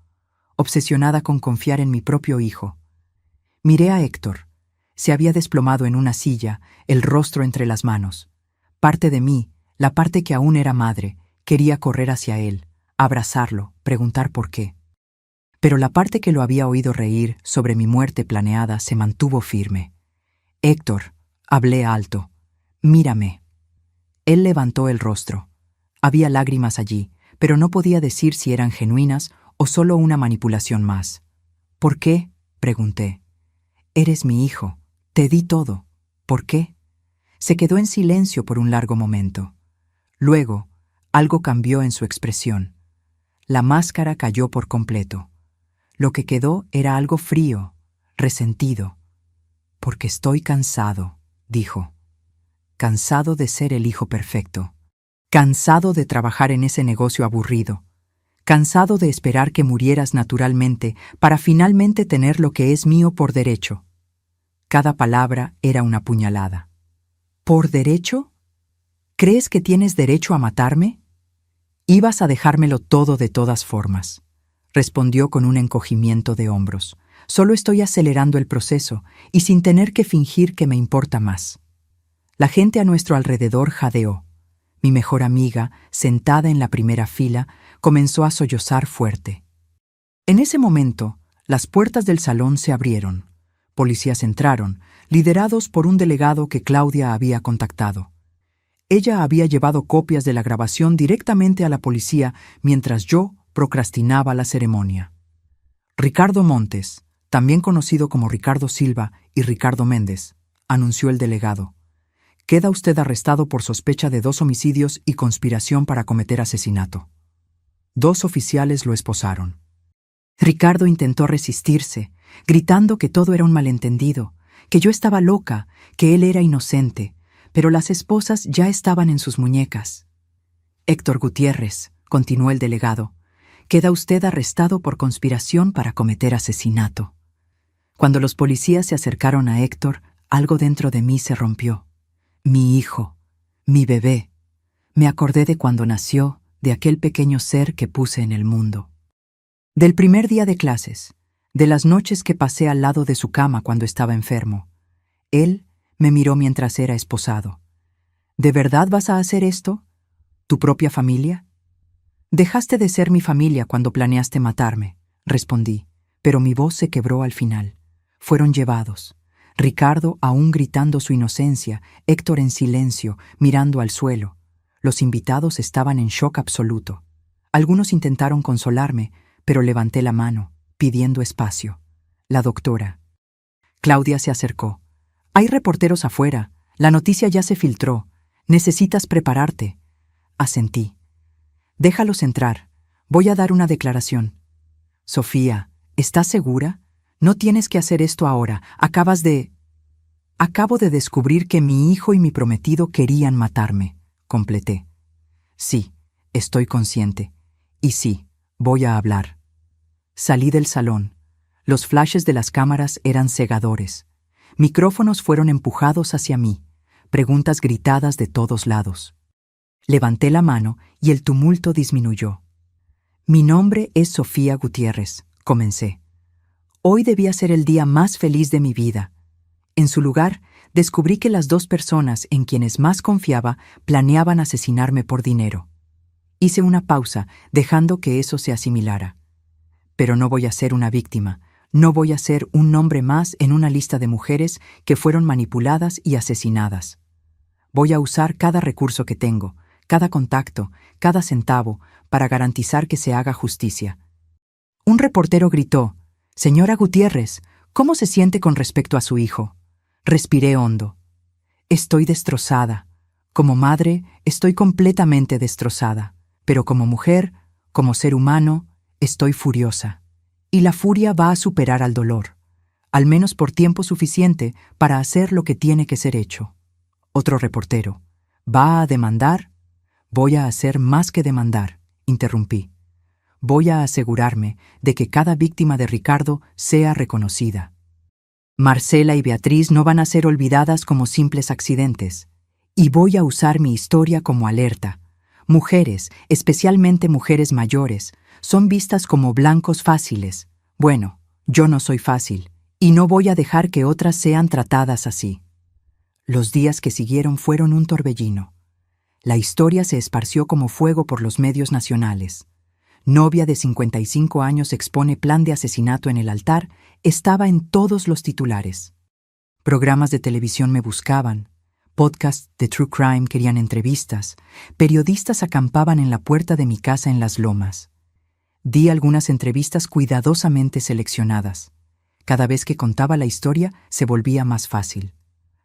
obsesionada con confiar en mi propio hijo». Miré a Héctor. Se había desplomado en una silla, el rostro entre las manos. Parte de mí, la parte que aún era madre, quería correr hacia él, abrazarlo, preguntar por qué. Pero la parte que lo había oído reír sobre mi muerte planeada se mantuvo firme. «Héctor», hablé alto, «mírame». Él levantó el rostro. Había lágrimas allí, pero no podía decir si eran genuinas o solo una manipulación más. «¿Por qué?», pregunté. «Eres mi hijo. Te di todo. ¿Por qué?». Se quedó en silencio por un largo momento. Luego, algo cambió en su expresión. La máscara cayó por completo. Lo que quedó era algo frío, resentido. «Porque estoy cansado», dijo. «Cansado de ser el hijo perfecto. Cansado de trabajar en ese negocio aburrido. Cansado de esperar que murieras naturalmente para finalmente tener lo que es mío por derecho». Cada palabra era una puñalada. «¿Por derecho? ¿Crees que tienes derecho a matarme? Ibas a dejármelo todo de todas formas», respondió con un encogimiento de hombros. «Solo estoy acelerando el proceso y sin tener que fingir que me importa más». La gente a nuestro alrededor jadeó. Mi mejor amiga, sentada en la primera fila, comenzó a sollozar fuerte. En ese momento, las puertas del salón se abrieron. Policías entraron, liderados por un delegado que Claudia había contactado. Ella había llevado copias de la grabación directamente a la policía mientras yo procrastinaba la ceremonia. «Ricardo Montes, también conocido como Ricardo Silva y Ricardo Méndez», anunció el delegado. «Queda usted arrestado por sospecha de 2 homicidios y conspiración para cometer asesinato». 2 oficiales lo esposaron. Ricardo intentó resistirse, gritando que todo era un malentendido, que yo estaba loca, que él era inocente, pero las esposas ya estaban en sus muñecas. «Héctor Gutiérrez», continuó el delegado, «queda usted arrestado por conspiración para cometer asesinato». Cuando los policías se acercaron a Héctor, algo dentro de mí se rompió. Mi hijo, mi bebé. Me acordé de cuando nació, de aquel pequeño ser que puse en el mundo. Del primer día de clases, de las noches que pasé al lado de su cama cuando estaba enfermo. Él me miró mientras era esposado. ¿De verdad vas a hacer esto? ¿Tu propia familia? Dejaste de ser mi familia cuando planeaste matarme, respondí, pero mi voz se quebró al final. Fueron llevados. Ricardo aún gritando su inocencia, Héctor en silencio, mirando al suelo. Los invitados estaban en shock absoluto. Algunos intentaron consolarme, pero levanté la mano, pidiendo espacio. La doctora. Claudia se acercó. «Hay reporteros afuera. La noticia ya se filtró. Necesitas prepararte». Asentí. «Déjalos entrar. Voy a dar una declaración. Sofía, ¿estás segura? No tienes que hacer esto ahora. Acabo de descubrir que mi hijo y mi prometido querían matarme, completé. Sí, estoy consciente. Y sí, voy a hablar. Salí del salón. Los flashes de las cámaras eran cegadores. Micrófonos fueron empujados hacia mí, preguntas gritadas de todos lados. Levanté la mano y el tumulto disminuyó. Mi nombre es Sofía Gutiérrez, comencé. Hoy debía ser el día más feliz de mi vida. En su lugar, descubrí que las dos personas en quienes más confiaba planeaban asesinarme por dinero. Hice una pausa, dejando que eso se asimilara. Pero no voy a ser una víctima, no voy a ser un nombre más en una lista de mujeres que fueron manipuladas y asesinadas. Voy a usar cada recurso que tengo, cada contacto, cada centavo, para garantizar que se haga justicia. Un reportero gritó: «Señora Gutiérrez, ¿cómo se siente con respecto a su hijo?». Respiré hondo. Estoy destrozada. Como madre, estoy completamente destrozada. Pero como mujer, como ser humano, estoy furiosa. Y la furia va a superar al dolor, al menos por tiempo suficiente para hacer lo que tiene que ser hecho. Otro reportero: «¿Va a demandar?». «Voy a hacer más que demandar», interrumpí. «Voy a asegurarme de que cada víctima de Ricardo sea reconocida. Marcela y Beatriz no van a ser olvidadas como simples accidentes. Y voy a usar mi historia como alerta. Mujeres, especialmente mujeres mayores, son vistas como blancos fáciles. Bueno, yo no soy fácil, y no voy a dejar que otras sean tratadas así». Los días que siguieron fueron un torbellino. La historia se esparció como fuego por los medios nacionales. Novia de 55 años expone plan de asesinato en el altar, estaba en todos los titulares. Programas de televisión me buscaban, podcasts de True Crime querían entrevistas, periodistas acampaban en la puerta de mi casa en Las Lomas. Di algunas entrevistas cuidadosamente seleccionadas. Cada vez que contaba la historia se volvía más fácil.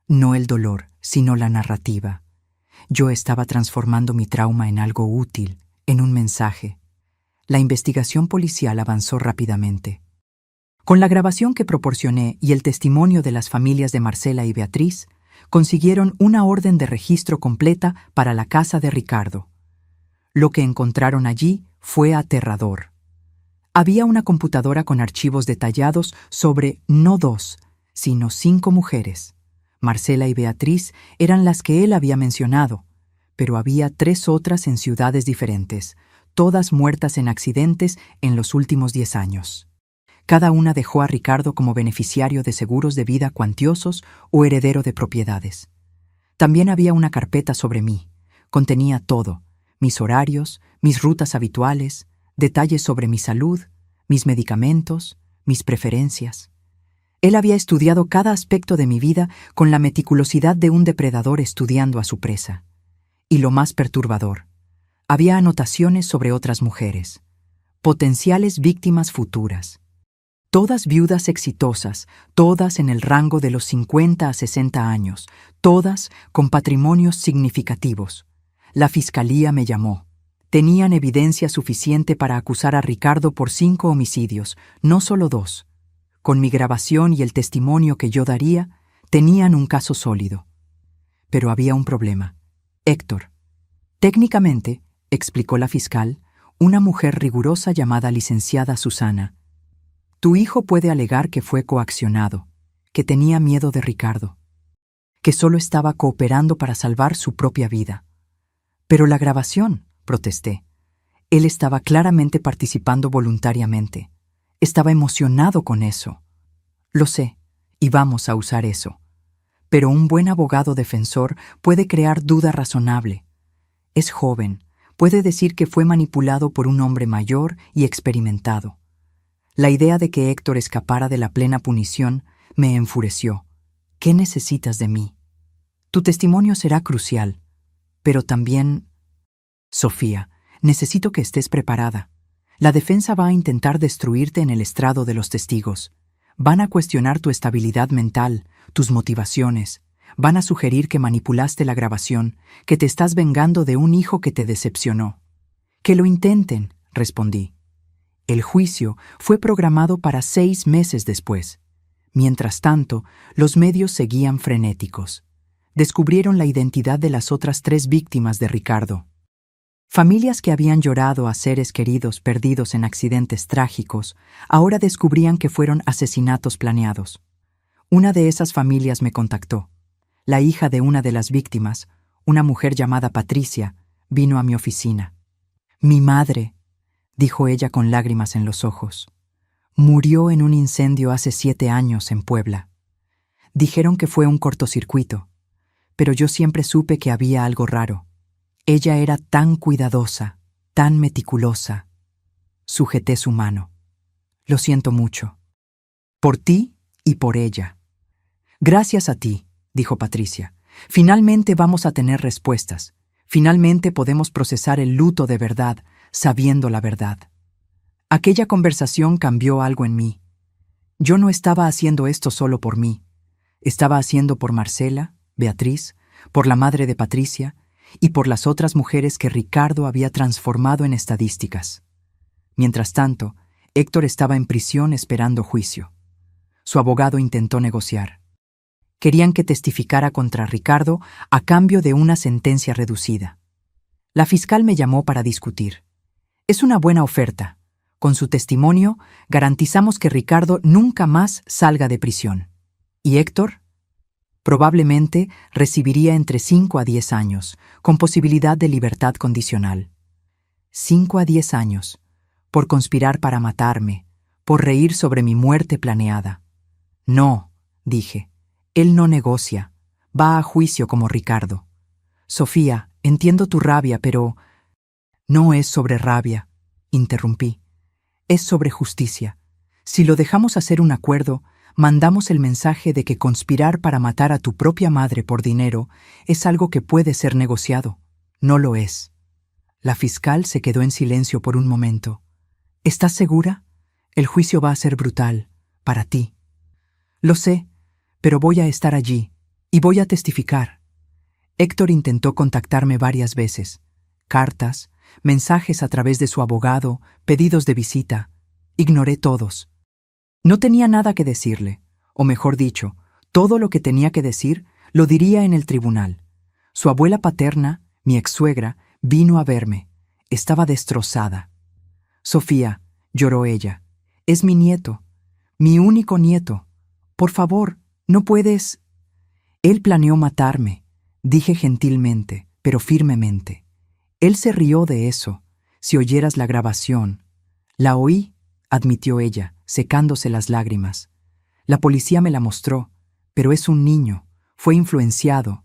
No el dolor, sino la narrativa. Yo estaba transformando mi trauma en algo útil, en un mensaje. La investigación policial avanzó rápidamente. Con la grabación que proporcioné y el testimonio de las familias de Marcela y Beatriz, consiguieron una orden de registro completa para la casa de Ricardo. Lo que encontraron allí fue aterrador. Había una computadora con archivos detallados sobre no 2, sino 5 mujeres. Marcela y Beatriz eran las que él había mencionado, pero había 3 otras en ciudades diferentes, todas muertas en accidentes en los últimos 10 años. Cada una dejó a Ricardo como beneficiario de seguros de vida cuantiosos o heredero de propiedades. También había una carpeta sobre mí. Contenía todo: mis horarios, mis rutas habituales, detalles sobre mi salud, mis medicamentos, mis preferencias. Él había estudiado cada aspecto de mi vida con la meticulosidad de un depredador estudiando a su presa. Y lo más perturbador, había anotaciones sobre otras mujeres, potenciales víctimas futuras. Todas viudas exitosas, todas en el rango de los 50 a 60 años, todas con patrimonios significativos. La fiscalía me llamó. Tenían evidencia suficiente para acusar a Ricardo por 5 homicidios, no solo 2. Con mi grabación y el testimonio que yo daría, tenían un caso sólido. Pero había un problema. Héctor. Técnicamente, explicó la fiscal, una mujer rigurosa llamada licenciada Susana. Tu hijo puede alegar que fue coaccionado, que tenía miedo de Ricardo, que solo estaba cooperando para salvar su propia vida. Pero la grabación, protesté. Él estaba claramente participando voluntariamente. Estaba emocionado con eso. Lo sé, y vamos a usar eso. Pero un buen abogado defensor puede crear duda razonable. Es joven, puede decir que fue manipulado por un hombre mayor y experimentado. La idea de que Héctor escapara de la plena punición me enfureció. ¿Qué necesitas de mí? Tu testimonio será crucial, pero también... Sofía, necesito que estés preparada. La defensa va a intentar destruirte en el estrado de los testigos. Van a cuestionar tu estabilidad mental, tus motivaciones. Van a sugerir que manipulaste la grabación, que te estás vengando de un hijo que te decepcionó. Que lo intenten, respondí. El juicio fue programado para 6 meses después. Mientras tanto, los medios seguían frenéticos. Descubrieron la identidad de las otras 3 víctimas de Ricardo. Familias que habían llorado a seres queridos perdidos en accidentes trágicos, ahora descubrían que fueron asesinatos planeados. Una de esas familias me contactó. La hija de una de las víctimas, una mujer llamada Patricia, vino a mi oficina. «Mi madre», dijo ella con lágrimas en los ojos, «murió en un incendio hace 7 años en Puebla. Dijeron que fue un cortocircuito, pero yo siempre supe que había algo raro. Ella era tan cuidadosa, tan meticulosa». Sujeté su mano. «Lo siento mucho. Por ti y por ella». «Gracias a ti», dijo Patricia. «Finalmente vamos a tener respuestas. Finalmente podemos procesar el luto de verdad, sabiendo la verdad». Aquella conversación cambió algo en mí. Yo no estaba haciendo esto solo por mí. Estaba haciendo por Marcela, Beatriz, por la madre de Patricia y por las otras mujeres que Ricardo había transformado en estadísticas. Mientras tanto, Héctor estaba en prisión esperando juicio. Su abogado intentó negociar. Querían que testificara contra Ricardo a cambio de una sentencia reducida. La fiscal me llamó para discutir. «Es una buena oferta. Con su testimonio, garantizamos que Ricardo nunca más salga de prisión. ¿Y Héctor?» Probablemente recibiría entre 5 a 10 años, con posibilidad de libertad condicional. 5 a 10 años, por conspirar para matarme, por reír sobre mi muerte planeada. «No», dije, «él no negocia, va a juicio como Ricardo. Sofía, entiendo tu rabia, pero...» «No es sobre rabia», interrumpí. «Es sobre justicia. Si lo dejamos hacer un acuerdo, mandamos el mensaje de que conspirar para matar a tu propia madre por dinero es algo que puede ser negociado. No lo es». La fiscal se quedó en silencio por un momento. «¿Estás segura? El juicio va a ser brutal, para ti». «Lo sé, pero voy a estar allí, y voy a testificar». Héctor intentó contactarme varias veces. Cartas, mensajes a través de su abogado, pedidos de visita. Ignoré todos. No tenía nada que decirle, o mejor dicho, todo lo que tenía que decir lo diría en el tribunal. Su abuela paterna, mi ex-suegra, vino a verme. Estaba destrozada. «Sofía», lloró ella, «es mi nieto, mi único nieto. Por favor, no puedes...» «Él planeó matarme», dije gentilmente, pero firmemente. «Él se rió de eso. Si oyeras la grabación...» «La oí», admitió ella, secándose las lágrimas. «La policía me la mostró, pero es un niño, fue influenciado.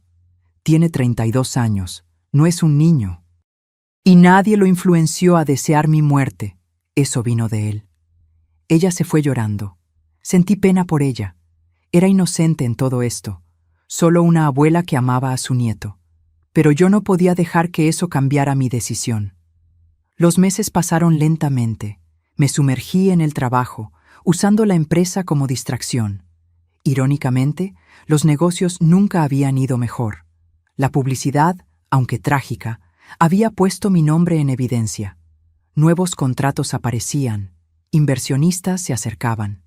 Tiene 32 años, no es un niño. Y nadie lo influenció a desear mi muerte, eso vino de él». Ella se fue llorando. Sentí pena por ella. Era inocente en todo esto, solo una abuela que amaba a su nieto. Pero yo no podía dejar que eso cambiara mi decisión. Los meses pasaron lentamente. Me sumergí en el trabajo, usando la empresa como distracción. Irónicamente, los negocios nunca habían ido mejor. La publicidad, aunque trágica, había puesto mi nombre en evidencia. Nuevos contratos aparecían, inversionistas se acercaban.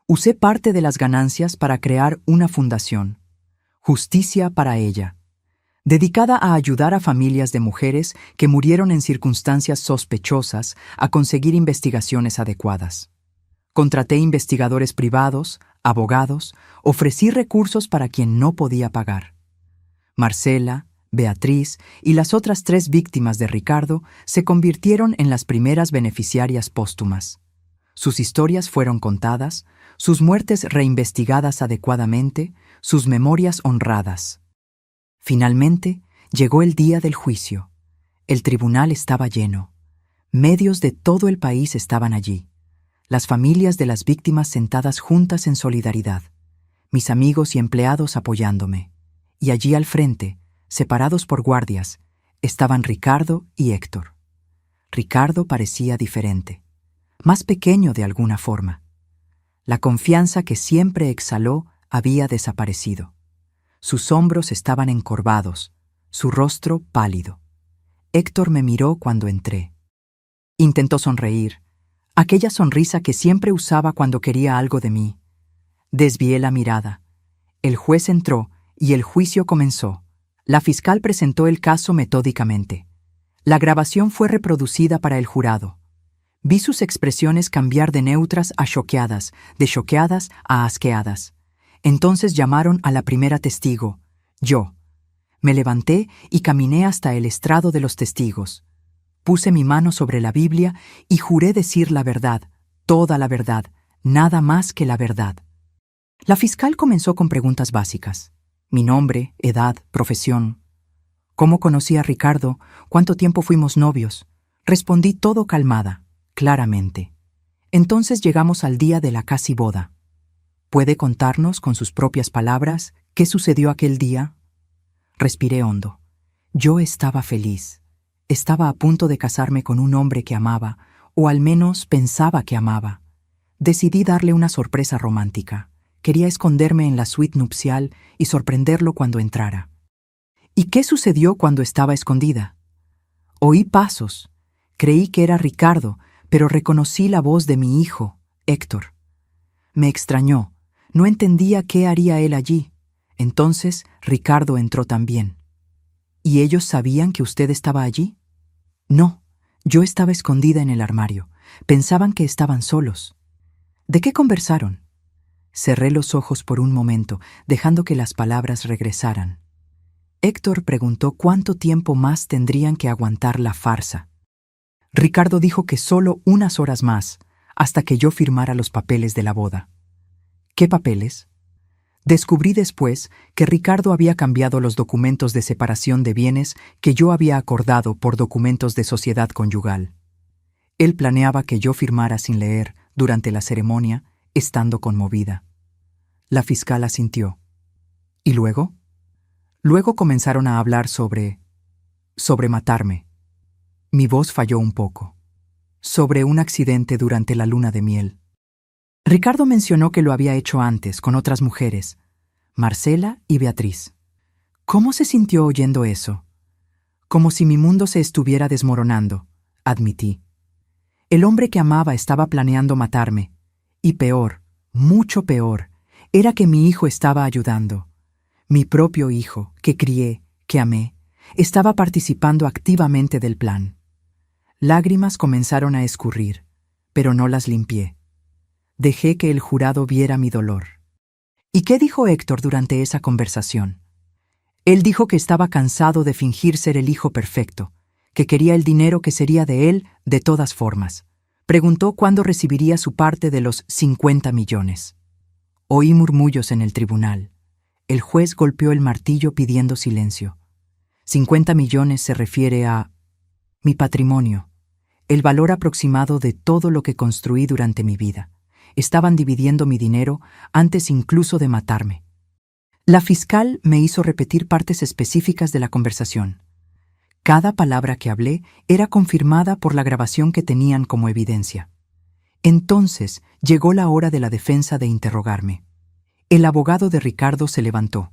Usé parte de las ganancias para crear una fundación, Justicia para ella, dedicada a ayudar a familias de mujeres que murieron en circunstancias sospechosas a conseguir investigaciones adecuadas. Contraté investigadores privados, abogados, ofrecí recursos para quien no podía pagar. Marcela, Beatriz y las otras 3 víctimas de Ricardo se convirtieron en las primeras beneficiarias póstumas. Sus historias fueron contadas, sus muertes reinvestigadas adecuadamente, sus memorias honradas. Finalmente, llegó el día del juicio. El tribunal estaba lleno. Medios de todo el país estaban allí. Las familias de las víctimas sentadas juntas en solidaridad. Mis amigos y empleados apoyándome. Y allí al frente, separados por guardias, estaban Ricardo y Héctor. Ricardo parecía diferente, más pequeño de alguna forma. La confianza que siempre exhaló había desaparecido. Sus hombros estaban encorvados, su rostro pálido. Héctor me miró cuando entré. Intentó sonreír, aquella sonrisa que siempre usaba cuando quería algo de mí. Desvié la mirada. El juez entró y el juicio comenzó. La fiscal presentó el caso metódicamente. La grabación fue reproducida para el jurado. Vi sus expresiones cambiar de neutras a choqueadas, de choqueadas a asqueadas. Entonces llamaron a la primera testigo, yo. Me levanté y caminé hasta el estrado de los testigos. Puse mi mano sobre la Biblia y juré decir la verdad, toda la verdad, nada más que la verdad. La fiscal comenzó con preguntas básicas. Mi nombre, edad, profesión. ¿Cómo conocí a Ricardo? ¿Cuánto tiempo fuimos novios? Respondí todo calmada, claramente. Entonces llegamos al día de la casi boda. ¿Puede contarnos con sus propias palabras qué sucedió aquel día? Respiré hondo. Yo estaba feliz. Estaba a punto de casarme con un hombre que amaba, o al menos pensaba que amaba. Decidí darle una sorpresa romántica. Quería esconderme en la suite nupcial y sorprenderlo cuando entrara. ¿Y qué sucedió cuando estaba escondida? Oí pasos. Creí que era Ricardo, pero reconocí la voz de mi hijo, Héctor. Me extrañó. No entendía qué haría él allí. Entonces Ricardo entró también. ¿Y ellos sabían que usted estaba allí? No, yo estaba escondida en el armario. Pensaban que estaban solos. ¿De qué conversaron? Cerré los ojos por un momento, dejando que las palabras regresaran. Héctor preguntó cuánto tiempo más tendrían que aguantar la farsa. Ricardo dijo que solo unas horas más, hasta que yo firmara los papeles de la boda. ¿Qué papeles? Descubrí después que Ricardo había cambiado los documentos de separación de bienes que yo había acordado por documentos de sociedad conyugal. Él planeaba que yo firmara sin leer, durante la ceremonia, estando conmovida. La fiscal asintió. ¿Y luego? Luego comenzaron a hablar sobre matarme. Mi voz falló un poco. Sobre un accidente durante la luna de miel. Ricardo mencionó que lo había hecho antes con otras mujeres, Marcela y Beatriz. ¿Cómo se sintió oyendo eso? Como si mi mundo se estuviera desmoronando, admití. El hombre que amaba estaba planeando matarme. Y peor, mucho peor, era que mi hijo estaba ayudando. Mi propio hijo, que crié, que amé, estaba participando activamente del plan. Lágrimas comenzaron a escurrir, pero no las limpié. Dejé que el jurado viera mi dolor. ¿Y qué dijo Héctor durante esa conversación? Él dijo que estaba cansado de fingir ser el hijo perfecto, que quería el dinero que sería de él de todas formas. Preguntó cuándo recibiría su parte de los 50 millones. Oí murmullos en el tribunal. El juez golpeó el martillo pidiendo silencio. 50 millones se refiere a mi patrimonio, el valor aproximado de todo lo que construí durante mi vida. Estaban dividiendo mi dinero antes incluso de matarme. La fiscal me hizo repetir partes específicas de la conversación. Cada palabra que hablé era confirmada por la grabación que tenían como evidencia. Entonces llegó la hora de la defensa de interrogarme. El abogado de Ricardo se levantó.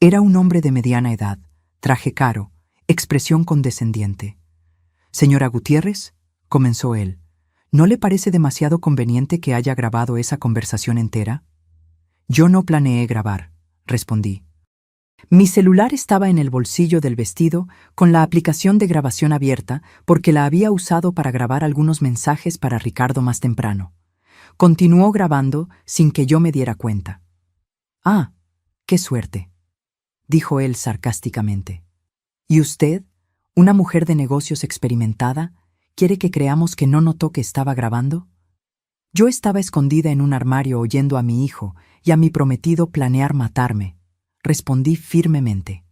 Era un hombre de mediana edad, traje caro, expresión condescendiente. «Señora Gutiérrez», comenzó él, ¿no le parece demasiado conveniente que haya grabado esa conversación entera? Yo no planeé grabar, respondí. Mi celular estaba en el bolsillo del vestido con la aplicación de grabación abierta porque la había usado para grabar algunos mensajes para Ricardo más temprano. Continuó grabando sin que yo me diera cuenta. «Ah, qué suerte», dijo él sarcásticamente. «¿Y usted, una mujer de negocios experimentada, quiere que creamos que no notó que estaba grabando?» Yo estaba escondida en un armario oyendo a mi hijo y a mi prometido planear matarme. Respondí firmemente.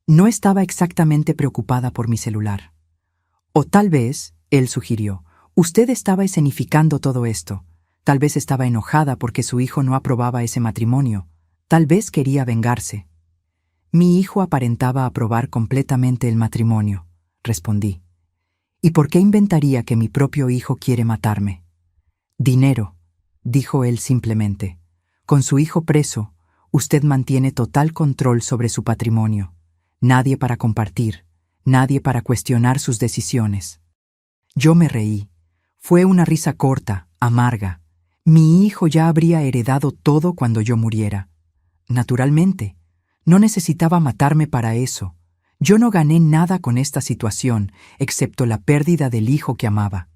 No estaba exactamente preocupada por mi celular. O tal vez, él sugirió, usted estaba escenificando todo esto. Tal vez estaba enojada porque su hijo no aprobaba ese matrimonio. Tal vez quería vengarse. Mi hijo aparentaba aprobar completamente el matrimonio, respondí. ¿Y por qué inventaría que mi propio hijo quiere matarme? Dinero, dijo él simplemente. Con su hijo preso, usted mantiene total control sobre su patrimonio. Nadie para compartir, nadie para cuestionar sus decisiones. Yo me reí. Fue una risa corta, amarga. Mi hijo ya habría heredado todo cuando yo muriera. Naturalmente, no necesitaba matarme para eso. Yo no gané nada con esta situación, excepto la pérdida del hijo que amaba.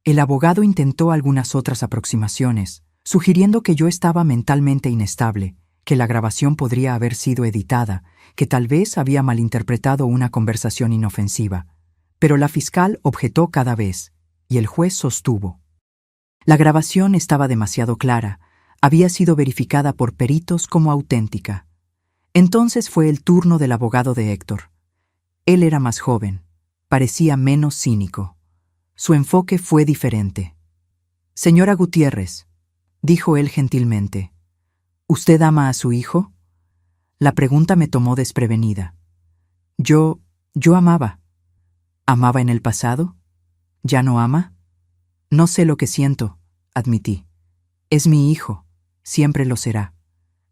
El abogado intentó algunas otras aproximaciones, sugiriendo que yo estaba mentalmente inestable, que la grabación podría haber sido editada, que tal vez había malinterpretado una conversación inofensiva. Pero la fiscal objetó cada vez, y el juez sostuvo. La grabación estaba demasiado clara, había sido verificada por peritos como auténtica. Entonces fue el turno del abogado de Héctor. Él era más joven, parecía menos cínico. Su enfoque fue diferente. «Señora Gutiérrez», dijo él gentilmente, «¿usted ama a su hijo?» La pregunta me tomó desprevenida. Yo amaba. ¿Amaba en el pasado? ¿Ya no ama? No sé lo que siento, admití. Es mi hijo, siempre lo será.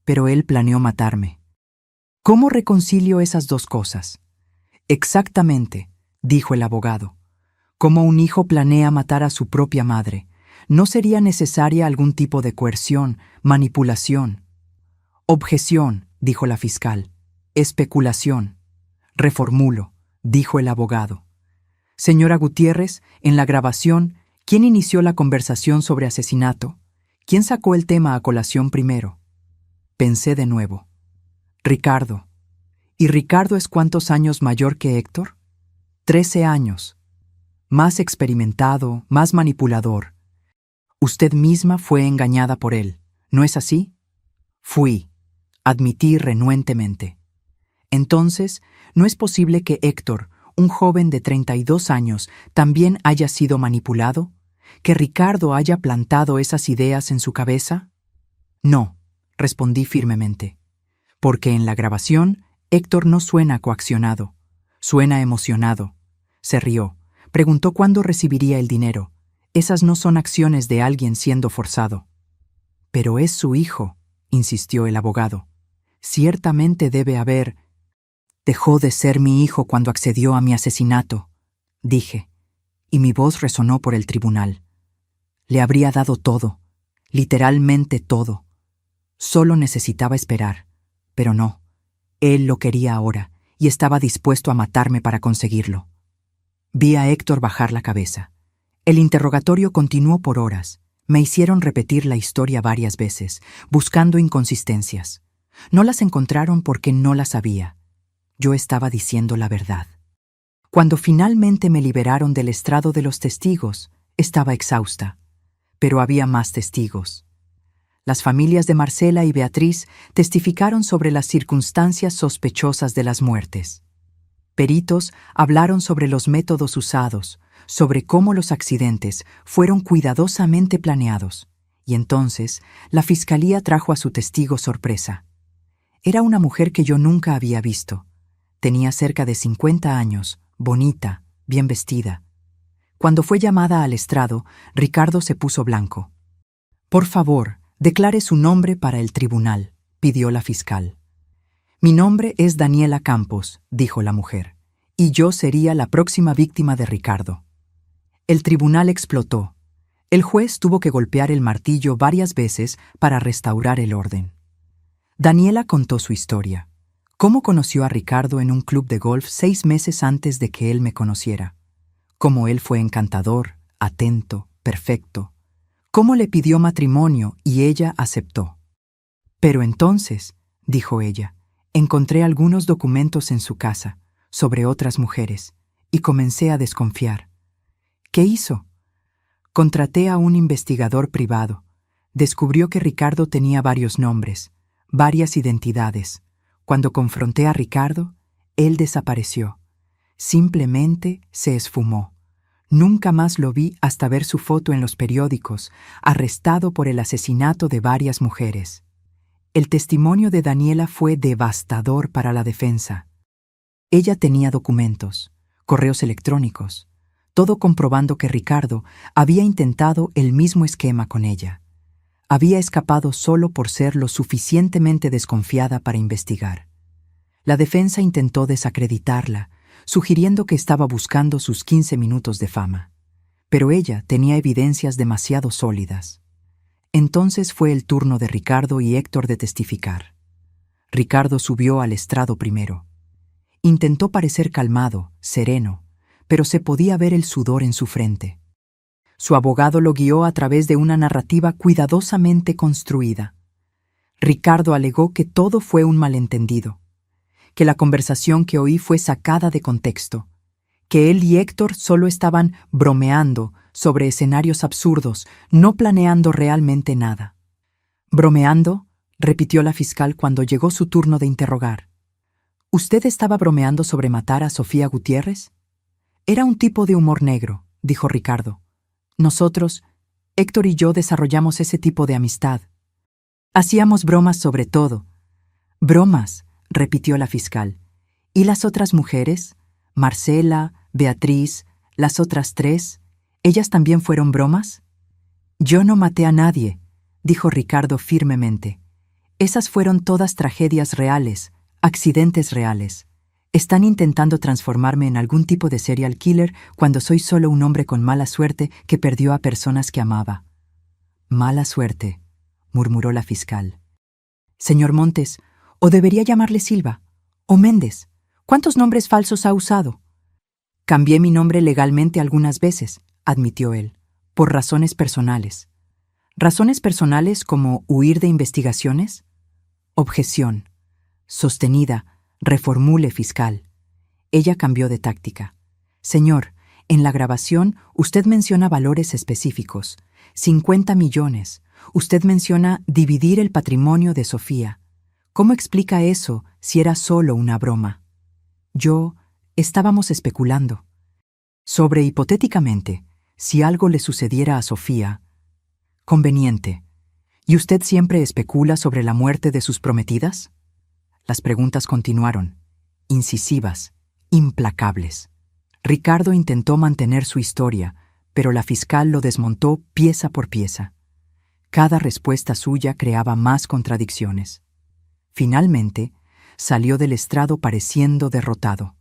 Pero él planeó matarme. ¿Cómo reconcilio esas dos cosas? Exactamente, dijo el abogado. Como un hijo planea matar a su propia madre, ¿no sería necesaria algún tipo de coerción, manipulación? Objeción, dijo la fiscal. Especulación. Reformulo, dijo el abogado. Señora Gutiérrez, en la grabación, ¿quién inició la conversación sobre asesinato? ¿Quién sacó el tema a colación primero? Pensé de nuevo. Ricardo. ¿Y Ricardo es cuántos años mayor que Héctor? 13 años. Más experimentado, más manipulador. Usted misma fue engañada por él, ¿no es así? Fui, admití renuentemente. Entonces, ¿no es posible que Héctor, un joven de 32 años, también haya sido manipulado? ¿Que Ricardo haya plantado esas ideas en su cabeza? No, respondí firmemente. Porque en la grabación, Héctor no suena coaccionado, suena emocionado. Se rió, preguntó cuándo recibiría el dinero. Esas no son acciones de alguien siendo forzado. Pero es su hijo, insistió el abogado. Ciertamente debe haber... Dejó de ser mi hijo cuando accedió a mi asesinato, dije, y mi voz resonó por el tribunal. Le habría dado todo, literalmente todo. Solo necesitaba esperar, pero no. Él lo quería ahora y estaba dispuesto a matarme para conseguirlo. Vi a Héctor bajar la cabeza. El interrogatorio continuó por horas. Me hicieron repetir la historia varias veces, buscando inconsistencias. No las encontraron porque no las sabía. Yo estaba diciendo la verdad. Cuando finalmente me liberaron del estrado de los testigos, estaba exhausta. Pero había más testigos. Las familias de Marcela y Beatriz testificaron sobre las circunstancias sospechosas de las muertes. Peritos hablaron sobre los métodos usados, sobre cómo los accidentes fueron cuidadosamente planeados. Y entonces, la fiscalía trajo a su testigo sorpresa. Era una mujer que yo nunca había visto. Tenía cerca de 50 años, bonita, bien vestida. Cuando fue llamada al estrado, Ricardo se puso blanco. «Por favor, declare su nombre para el tribunal», pidió la fiscal. «Mi nombre es Daniela Campos», dijo la mujer, «y yo sería la próxima víctima de Ricardo». El tribunal explotó. El juez tuvo que golpear el martillo varias veces para restaurar el orden. Daniela contó su historia. Cómo conoció a Ricardo en un club de golf 6 meses antes de que él me conociera. Cómo él fue encantador, atento, perfecto. Cómo le pidió matrimonio y ella aceptó. «Pero entonces», dijo ella, «encontré algunos documentos en su casa, sobre otras mujeres, y comencé a desconfiar». «¿Qué hizo?» «Contraté a un investigador privado. Descubrió que Ricardo tenía varios nombres, varias identidades. Cuando confronté a Ricardo, él desapareció. Simplemente se esfumó. Nunca más lo vi hasta ver su foto en los periódicos, arrestado por el asesinato de varias mujeres». El testimonio de Daniela fue devastador para la defensa. Ella tenía documentos, correos electrónicos, todo comprobando que Ricardo había intentado el mismo esquema con ella. Había escapado solo por ser lo suficientemente desconfiada para investigar. La defensa intentó desacreditarla, sugiriendo que estaba buscando sus 15 minutos de fama. pero ella tenía evidencias demasiado sólidas. Entonces fue el turno de Ricardo y Héctor de testificar. Ricardo subió al estrado primero. Intentó parecer calmado, sereno, pero se podía ver el sudor en su frente. Su abogado lo guió a través de una narrativa cuidadosamente construida. Ricardo alegó que todo fue un malentendido, que la conversación que oí fue sacada de contexto, que él y Héctor solo estaban bromeando sobre escenarios absurdos, no planeando realmente nada. ¿Bromeando?, repitió la fiscal cuando llegó su turno de interrogar. ¿Usted estaba bromeando sobre matar a Sofía Gutiérrez? Era un tipo de humor negro, dijo Ricardo. Nosotros, Héctor y yo, desarrollamos ese tipo de amistad. Hacíamos bromas sobre todo. Bromas, repitió la fiscal. ¿Y las otras mujeres? Marcela, Beatriz, las otras 3, ¿ellas también fueron bromas? Yo no maté a nadie, dijo Ricardo firmemente. Esas fueron todas tragedias reales, accidentes reales. Están intentando transformarme en algún tipo de serial killer cuando soy solo un hombre con mala suerte que perdió a personas que amaba. Mala suerte, murmuró la fiscal. Señor Montes, o debería llamarle Silva, o Méndez. ¿Cuántos nombres falsos ha usado? Cambié mi nombre legalmente algunas veces, admitió él, por razones personales. ¿Razones personales como huir de investigaciones? Objeción. Sostenida. Reformule, fiscal. Ella cambió de táctica. Señor, en la grabación usted menciona valores específicos. 50 millones. Usted menciona dividir el patrimonio de Sofía. ¿Cómo explica eso si era solo una broma? Estábamos especulando. Sobre hipotéticamente, si algo le sucediera a Sofía. Conveniente. ¿Y usted siempre especula sobre la muerte de sus prometidas? Las preguntas continuaron, incisivas, implacables. Ricardo intentó mantener su historia, pero la fiscal lo desmontó pieza por pieza. Cada respuesta suya creaba más contradicciones. Finalmente, salió del estrado pareciendo derrotado.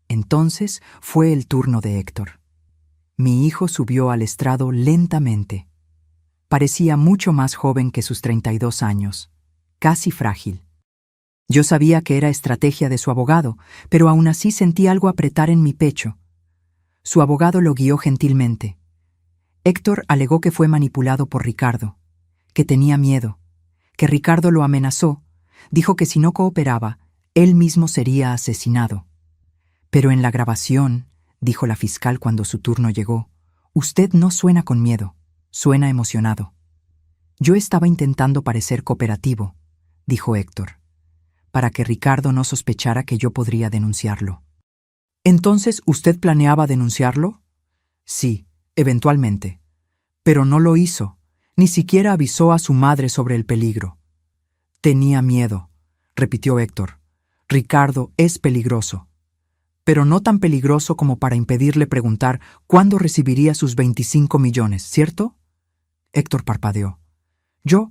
Entonces fue el turno de Héctor. Mi hijo subió al estrado lentamente. Parecía mucho más joven que sus 32 años, casi frágil. Yo sabía que era estrategia de su abogado, pero aún así sentí algo apretar en mi pecho. Su abogado lo guió gentilmente. Héctor alegó que fue manipulado por Ricardo, que tenía miedo, que Ricardo lo amenazó, dijo que si no cooperaba, él mismo sería asesinado. Pero en la grabación, dijo la fiscal cuando su turno llegó, usted no suena con miedo, suena emocionado. Yo estaba intentando parecer cooperativo, dijo Héctor, para que Ricardo no sospechara que yo podría denunciarlo. ¿Entonces usted planeaba denunciarlo? Sí, eventualmente. Pero no lo hizo, ni siquiera avisó a su madre sobre el peligro. Tenía miedo, repitió Héctor. Ricardo es peligroso. Pero no tan peligroso como para impedirle preguntar cuándo recibiría sus 25 millones, ¿cierto? Héctor parpadeó. Yo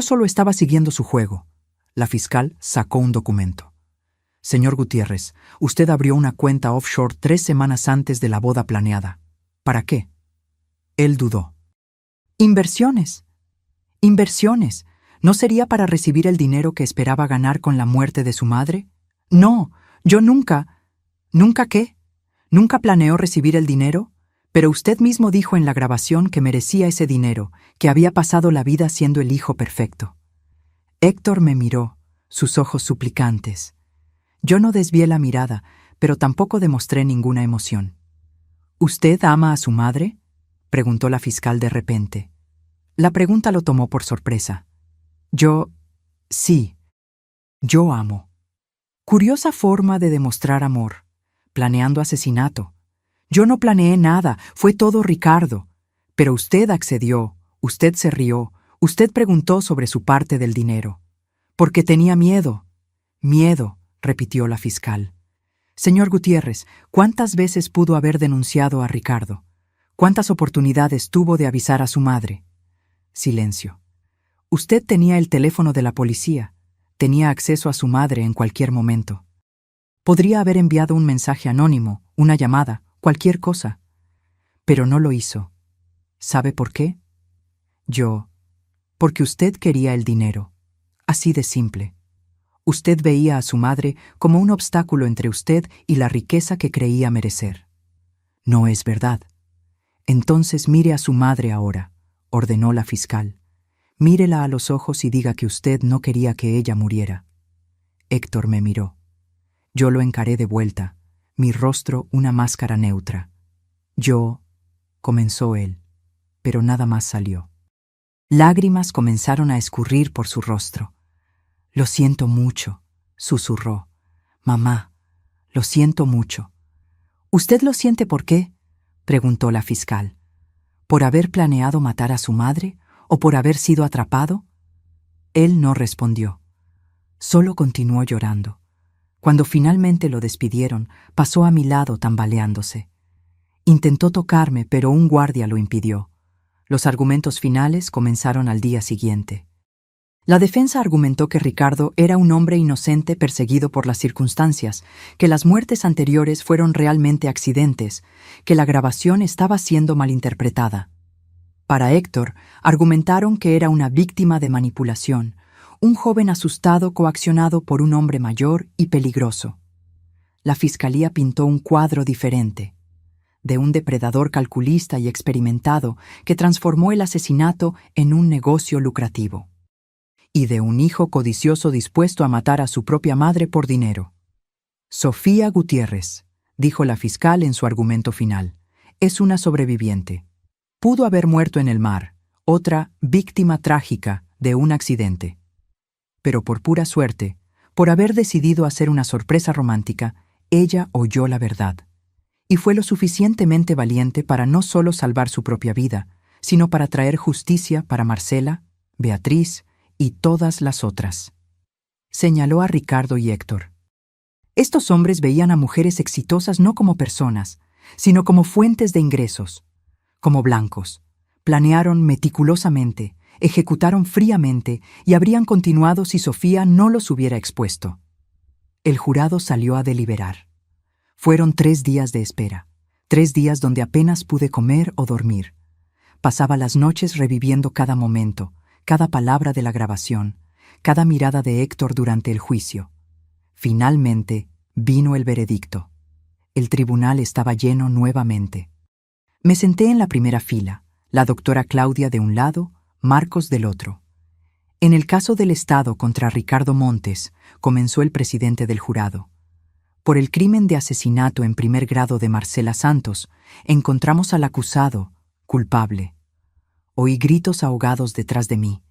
solo estaba siguiendo su juego. La fiscal sacó un documento. Señor Gutiérrez, usted abrió una cuenta offshore 3 semanas antes de la boda planeada. ¿Para qué? Él dudó. Inversiones. Inversiones. ¿No sería para recibir el dinero que esperaba ganar con la muerte de su madre? No, yo nunca. ¿Nunca qué? ¿Nunca planeó recibir el dinero? Pero usted mismo dijo en la grabación que merecía ese dinero, que había pasado la vida siendo el hijo perfecto. Héctor me miró, sus ojos suplicantes. Yo no desvié la mirada, pero tampoco demostré ninguna emoción. ¿Usted ama a su madre?, preguntó la fiscal de repente. La pregunta lo tomó por sorpresa. Sí, yo amo. Curiosa forma de demostrar amor, planeando asesinato. Yo no planeé nada, fue todo Ricardo. Pero usted accedió, usted se rió, usted preguntó sobre su parte del dinero. Porque tenía miedo. Miedo, repitió la fiscal. Señor Gutiérrez, ¿cuántas veces pudo haber denunciado a Ricardo? ¿Cuántas oportunidades tuvo de avisar a su madre? Silencio. Usted tenía el teléfono de la policía, tenía acceso a su madre en cualquier momento. Podría haber enviado un mensaje anónimo, una llamada, cualquier cosa. Pero no lo hizo. ¿Sabe por qué? Porque usted quería el dinero. Así de simple. Usted veía a su madre como un obstáculo entre usted y la riqueza que creía merecer. No es verdad. Entonces mire a su madre ahora, ordenó la fiscal. Mírela a los ojos y diga que usted no quería que ella muriera. Héctor me miró. Yo lo encaré de vuelta, mi rostro una máscara neutra. Comenzó él, pero nada más salió. Lágrimas comenzaron a escurrir por su rostro. Lo siento mucho, susurró. Mamá, lo siento mucho. ¿Usted lo siente por qué? Preguntó la fiscal. ¿Por haber planeado matar a su madre o por haber sido atrapado? Él no respondió. Solo continuó llorando. Cuando finalmente lo despidieron, pasó a mi lado tambaleándose. Intentó tocarme, pero un guardia lo impidió. Los argumentos finales comenzaron al día siguiente. La defensa argumentó que Ricardo era un hombre inocente perseguido por las circunstancias, que las muertes anteriores fueron realmente accidentes, que la grabación estaba siendo malinterpretada. Para Héctor, argumentaron que era una víctima de manipulación, un joven asustado coaccionado por un hombre mayor y peligroso. La fiscalía pintó un cuadro diferente, de un depredador calculista y experimentado que transformó el asesinato en un negocio lucrativo, y de un hijo codicioso dispuesto a matar a su propia madre por dinero. Sofía Gutiérrez, dijo la fiscal en su argumento final, es una sobreviviente. Pudo haber muerto en el mar, otra víctima trágica de un accidente. Pero por pura suerte, por haber decidido hacer una sorpresa romántica, ella oyó la verdad. Y fue lo suficientemente valiente para no solo salvar su propia vida, sino para traer justicia para Marcela, Beatriz y todas las otras. Señaló a Ricardo y Héctor. Estos hombres veían a mujeres exitosas no como personas, sino como fuentes de ingresos, como blancos. Planearon meticulosamente, ejecutaron fríamente y habrían continuado si Sofía no los hubiera expuesto. El jurado salió a deliberar. Fueron 3 días de espera, 3 días donde apenas pude comer o dormir. Pasaba las noches reviviendo cada momento, cada palabra de la grabación, cada mirada de Héctor durante el juicio. Finalmente, vino el veredicto. El tribunal estaba lleno nuevamente. Me senté en la primera fila, la doctora Claudia de un lado, Marcos del otro. En el caso del Estado contra Ricardo Montes, comenzó el presidente del jurado. Por el crimen de asesinato en primer grado de Marcela Santos, encontramos al acusado, culpable. Oí gritos ahogados detrás de mí,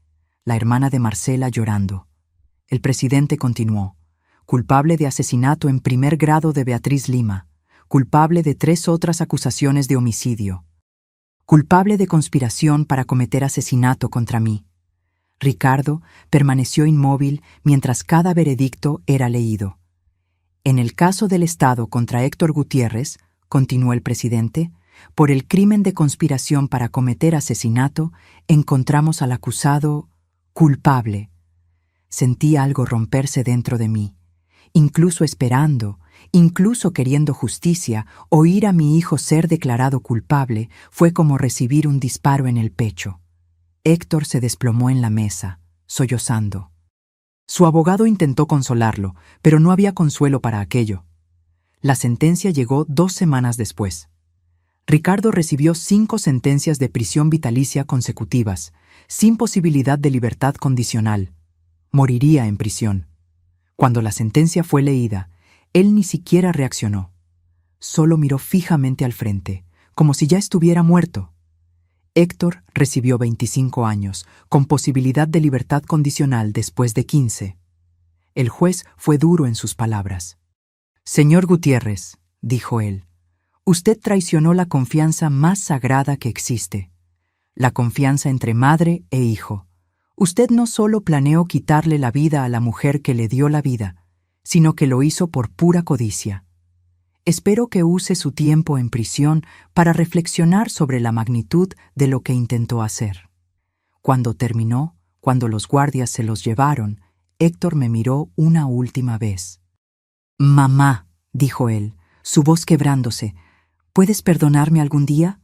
la hermana de Marcela llorando. El presidente continuó, culpable de asesinato en primer grado de Beatriz Lima, culpable de 3 otras acusaciones de homicidio, culpable de conspiración para cometer asesinato contra mí. Ricardo permaneció inmóvil mientras cada veredicto era leído. En el caso del Estado contra Héctor Gutiérrez, continuó el presidente, por el crimen de conspiración para cometer asesinato, encontramos al acusado culpable. Sentí algo romperse dentro de mí. Incluso esperando, incluso queriendo justicia, oír a mi hijo ser declarado culpable fue como recibir un disparo en el pecho. Héctor se desplomó en la mesa, sollozando. Su abogado intentó consolarlo, pero no había consuelo para aquello. La sentencia llegó 2 semanas después. Ricardo recibió 5 sentencias de prisión vitalicia consecutivas, sin posibilidad de libertad condicional. Moriría en prisión. Cuando la sentencia fue leída, él ni siquiera reaccionó. Solo miró fijamente al frente, como si ya estuviera muerto. Héctor recibió 25 años, con posibilidad de libertad condicional después de 15. El juez fue duro en sus palabras. «Señor Gutiérrez», dijo él, «usted traicionó la confianza más sagrada que existe, la confianza entre madre e hijo. Usted no solo planeó quitarle la vida a la mujer que le dio la vida, sino que lo hizo por pura codicia. Espero que use su tiempo en prisión para reflexionar sobre la magnitud de lo que intentó hacer». Cuando terminó, cuando los guardias se los llevaron, Héctor me miró una última vez. «Mamá», dijo él, su voz quebrándose, «¿puedes perdonarme algún día?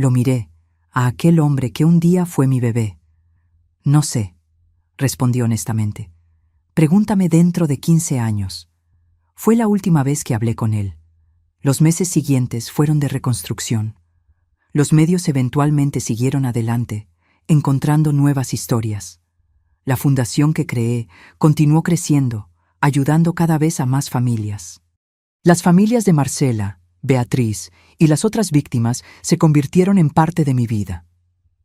Lo miré, a aquel hombre que un día fue mi bebé. No sé, respondí honestamente. Pregúntame dentro de 15 años. Fue la última vez que hablé con él. Los meses siguientes fueron de reconstrucción. Los medios eventualmente siguieron adelante, encontrando nuevas historias. La fundación que creé continuó creciendo, ayudando cada vez a más familias. Las familias de Marcela, Beatriz y las otras víctimas se convirtieron en parte de mi vida.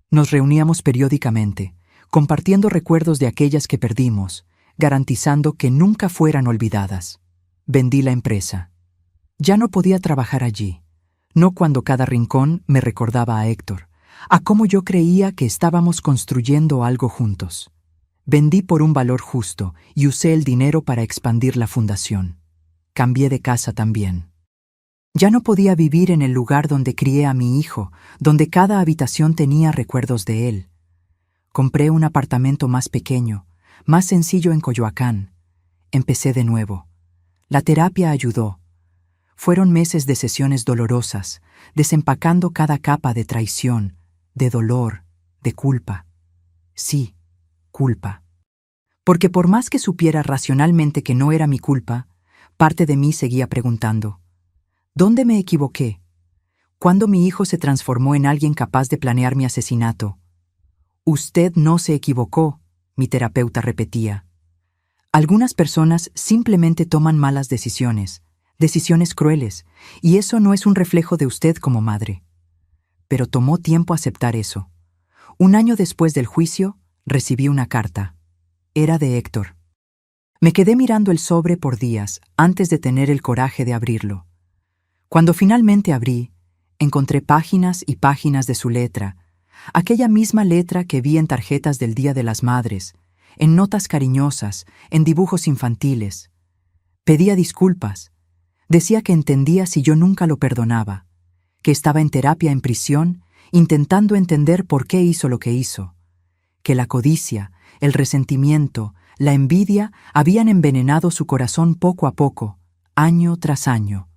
Nos reuníamos periódicamente, compartiendo recuerdos de aquellas que perdimos, garantizando que nunca fueran olvidadas. Vendí la empresa. Ya no podía trabajar allí, no cuando cada rincón me recordaba a Héctor, a cómo yo creía que estábamos construyendo algo juntos. Vendí por un valor justo y usé el dinero para expandir la fundación. Cambié de casa también. Ya no podía vivir en el lugar donde crié a mi hijo, donde cada habitación tenía recuerdos de él. Compré un apartamento más pequeño, más sencillo en Coyoacán. Empecé de nuevo. La terapia ayudó. Fueron meses de sesiones dolorosas, desempacando cada capa de traición, de dolor, de culpa. Sí, culpa. Porque por más que supiera racionalmente que no era mi culpa, parte de mí seguía preguntando, ¿dónde me equivoqué? ¿Cuándo mi hijo se transformó en alguien capaz de planear mi asesinato? Usted no se equivocó, mi terapeuta repetía. Algunas personas simplemente toman malas decisiones, decisiones crueles, y eso no es un reflejo de usted como madre. Pero tomó tiempo aceptar eso. Un año después del juicio, recibí una carta. Era de Héctor. Me quedé mirando el sobre por días antes de tener el coraje de abrirlo. Cuando finalmente abrí, encontré páginas y páginas de su letra, aquella misma letra que vi en tarjetas del Día de las Madres, en notas cariñosas, en dibujos infantiles. Pedía disculpas. Decía que entendía si yo nunca lo perdonaba, que estaba en terapia en prisión, intentando entender por qué hizo lo que hizo, que la codicia, el resentimiento, la envidia habían envenenado su corazón poco a poco, año tras año.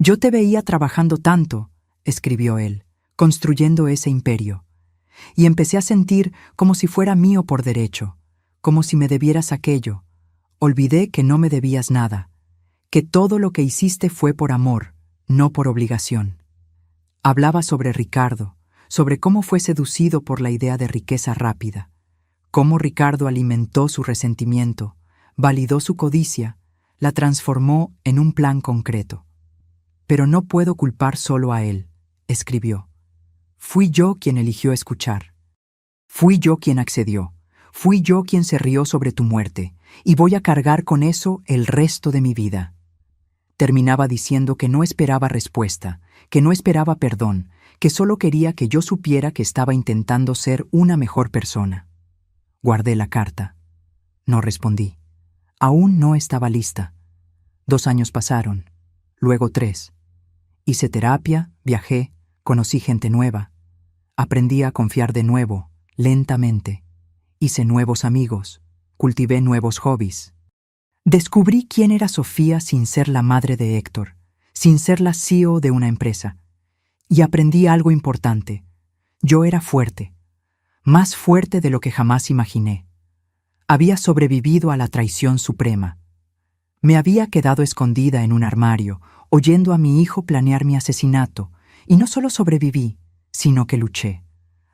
Yo te veía trabajando tanto, escribió él, construyendo ese imperio, y empecé a sentir como si fuera mío por derecho, como si me debieras aquello. Olvidé que no me debías nada, que todo lo que hiciste fue por amor, no por obligación. Hablaba sobre Ricardo, sobre cómo fue seducido por la idea de riqueza rápida, cómo Ricardo alimentó su resentimiento, validó su codicia, la transformó en un plan concreto. Pero no puedo culpar solo a él, escribió. Fui yo quien eligió escuchar. Fui yo quien accedió. Fui yo quien se rió sobre tu muerte, y voy a cargar con eso el resto de mi vida. Terminaba diciendo que no esperaba respuesta, que no esperaba perdón, que solo quería que yo supiera que estaba intentando ser una mejor persona. Guardé la carta. No respondí. Aún no estaba lista. 2 años pasaron, luego 3. Hice terapia, viajé, conocí gente nueva. Aprendí a confiar de nuevo, lentamente. Hice nuevos amigos, cultivé nuevos hobbies. Descubrí quién era Sofía sin ser la madre de Héctor, sin ser la CEO de una empresa. Y aprendí algo importante. Yo era fuerte, más fuerte de lo que jamás imaginé. Había sobrevivido a la traición suprema. Me había quedado escondida en un armario, oyendo a mi hijo planear mi asesinato, y no solo sobreviví, sino que luché.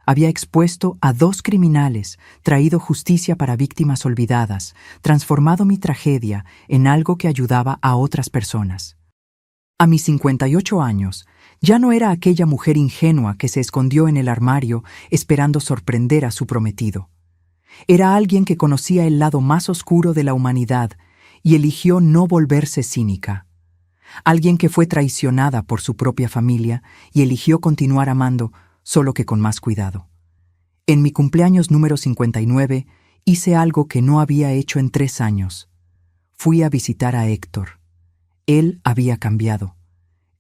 Había expuesto a 2 criminales, traído justicia para víctimas olvidadas, transformado mi tragedia en algo que ayudaba a otras personas. A mis 58 años, ya no era aquella mujer ingenua que se escondió en el armario esperando sorprender a su prometido. Era alguien que conocía el lado más oscuro de la humanidad y eligió no volverse cínica. Alguien que fue traicionada por su propia familia y eligió continuar amando, solo que con más cuidado. En mi cumpleaños número 59, hice algo que no había hecho en 3 años. Fui a visitar a Héctor. Él había cambiado.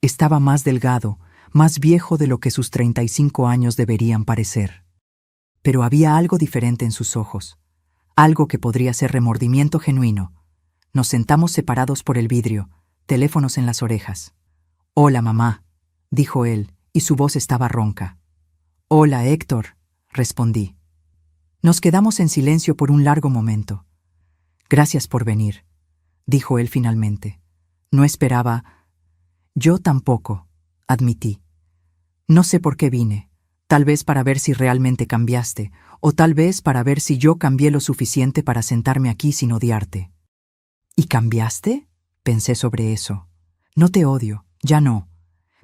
Estaba más delgado, más viejo de lo que sus 35 años deberían parecer. Pero había algo diferente en sus ojos, algo que podría ser remordimiento genuino. Nos sentamos separados por el vidrio, teléfonos en las orejas. «Hola, mamá», dijo él, y su voz estaba ronca. «Hola, Héctor», respondí. Nos quedamos en silencio por un largo momento. «Gracias por venir», dijo él finalmente. «No esperaba». «Yo tampoco», admití. «No sé por qué vine. Tal vez para ver si realmente cambiaste, o tal vez para ver si yo cambié lo suficiente para sentarme aquí sin odiarte». «¿Y cambiaste?», pensé sobre eso. «No te odio, ya no.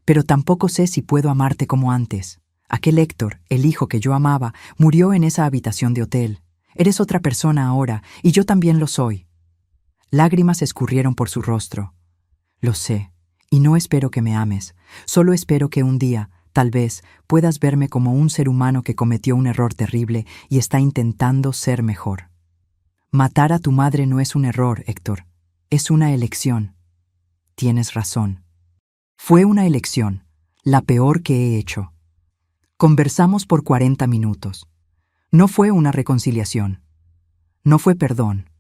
Pero tampoco sé si puedo amarte como antes. Aquel Héctor, el hijo que yo amaba, murió en esa habitación de hotel. Eres otra persona ahora, y yo también lo soy». Lágrimas escurrieron por su rostro. «Lo sé, y no espero que me ames. Solo espero que un día, tal vez, puedas verme como un ser humano que cometió un error terrible y está intentando ser mejor». «Matar a tu madre no es un error, Héctor. Es una elección». «Tienes razón. Fue una elección, la peor que he hecho». Conversamos por 40 minutos. No fue una reconciliación. No fue perdón.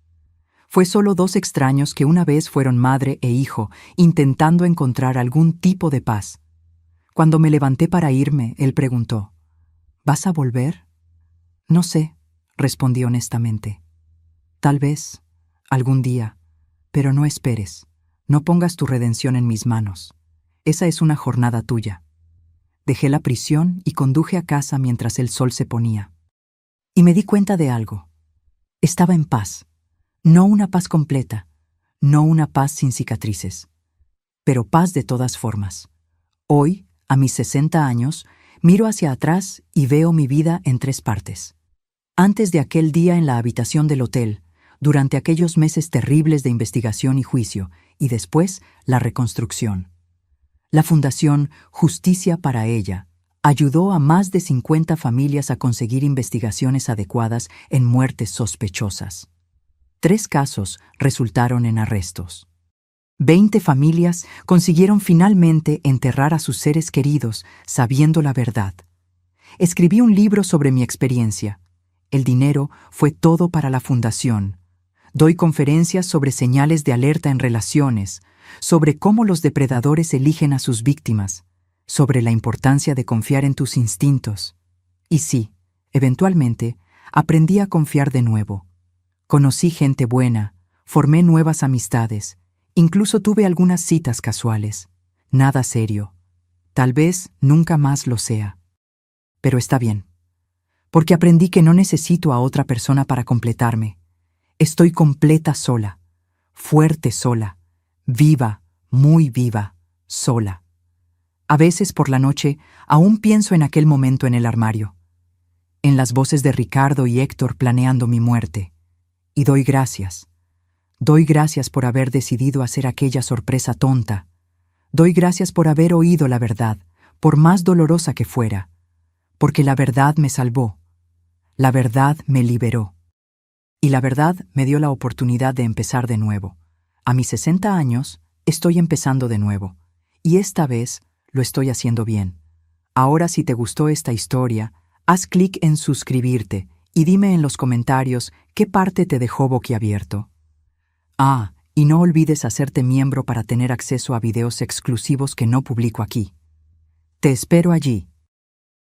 Fue solo dos extraños que una vez fueron madre e hijo, intentando encontrar algún tipo de paz. Cuando me levanté para irme, él preguntó: «¿Vas a volver?». «No sé», respondí honestamente. «Tal vez, algún día, pero no esperes. No pongas tu redención en mis manos. Esa es una jornada tuya». Dejé la prisión y conduje a casa mientras el sol se ponía. Y me di cuenta de algo. Estaba en paz. No una paz completa, no una paz sin cicatrices, pero paz de todas formas. Hoy, a mis 60 años, miro hacia atrás y veo mi vida en 3 partes. Antes de aquel día en la habitación del hotel, durante aquellos meses terribles de investigación y juicio, y después la reconstrucción. La Fundación Justicia para Ella ayudó a más de 50 familias a conseguir investigaciones adecuadas en muertes sospechosas. 3 casos resultaron en arrestos. 20 familias consiguieron finalmente enterrar a sus seres queridos sabiendo la verdad. Escribí un libro sobre mi experiencia. El dinero fue todo para la fundación. Doy conferencias sobre señales de alerta en relaciones, sobre cómo los depredadores eligen a sus víctimas, sobre la importancia de confiar en tus instintos. Y sí, eventualmente, aprendí a confiar de nuevo. Conocí gente buena, formé nuevas amistades, incluso tuve algunas citas casuales. Nada serio. Tal vez nunca más lo sea. Pero está bien, porque aprendí que no necesito a otra persona para completarme. Estoy completa sola, fuerte sola, viva, muy viva, sola. A veces por la noche aún pienso en aquel momento en el armario, en las voces de Ricardo y Héctor planeando mi muerte. Y doy gracias. Doy gracias por haber decidido hacer aquella sorpresa tonta. Doy gracias por haber oído la verdad, por más dolorosa que fuera, porque la verdad me salvó. La verdad me liberó. Y la verdad me dio la oportunidad de empezar de nuevo. A mis 60 años, estoy empezando de nuevo. Y esta vez lo estoy haciendo bien. Ahora, si te gustó esta historia, haz clic en suscribirte y dime en los comentarios qué parte te dejó boquiabierto. Y no olvides hacerte miembro para tener acceso a videos exclusivos que no publico aquí. Te espero allí.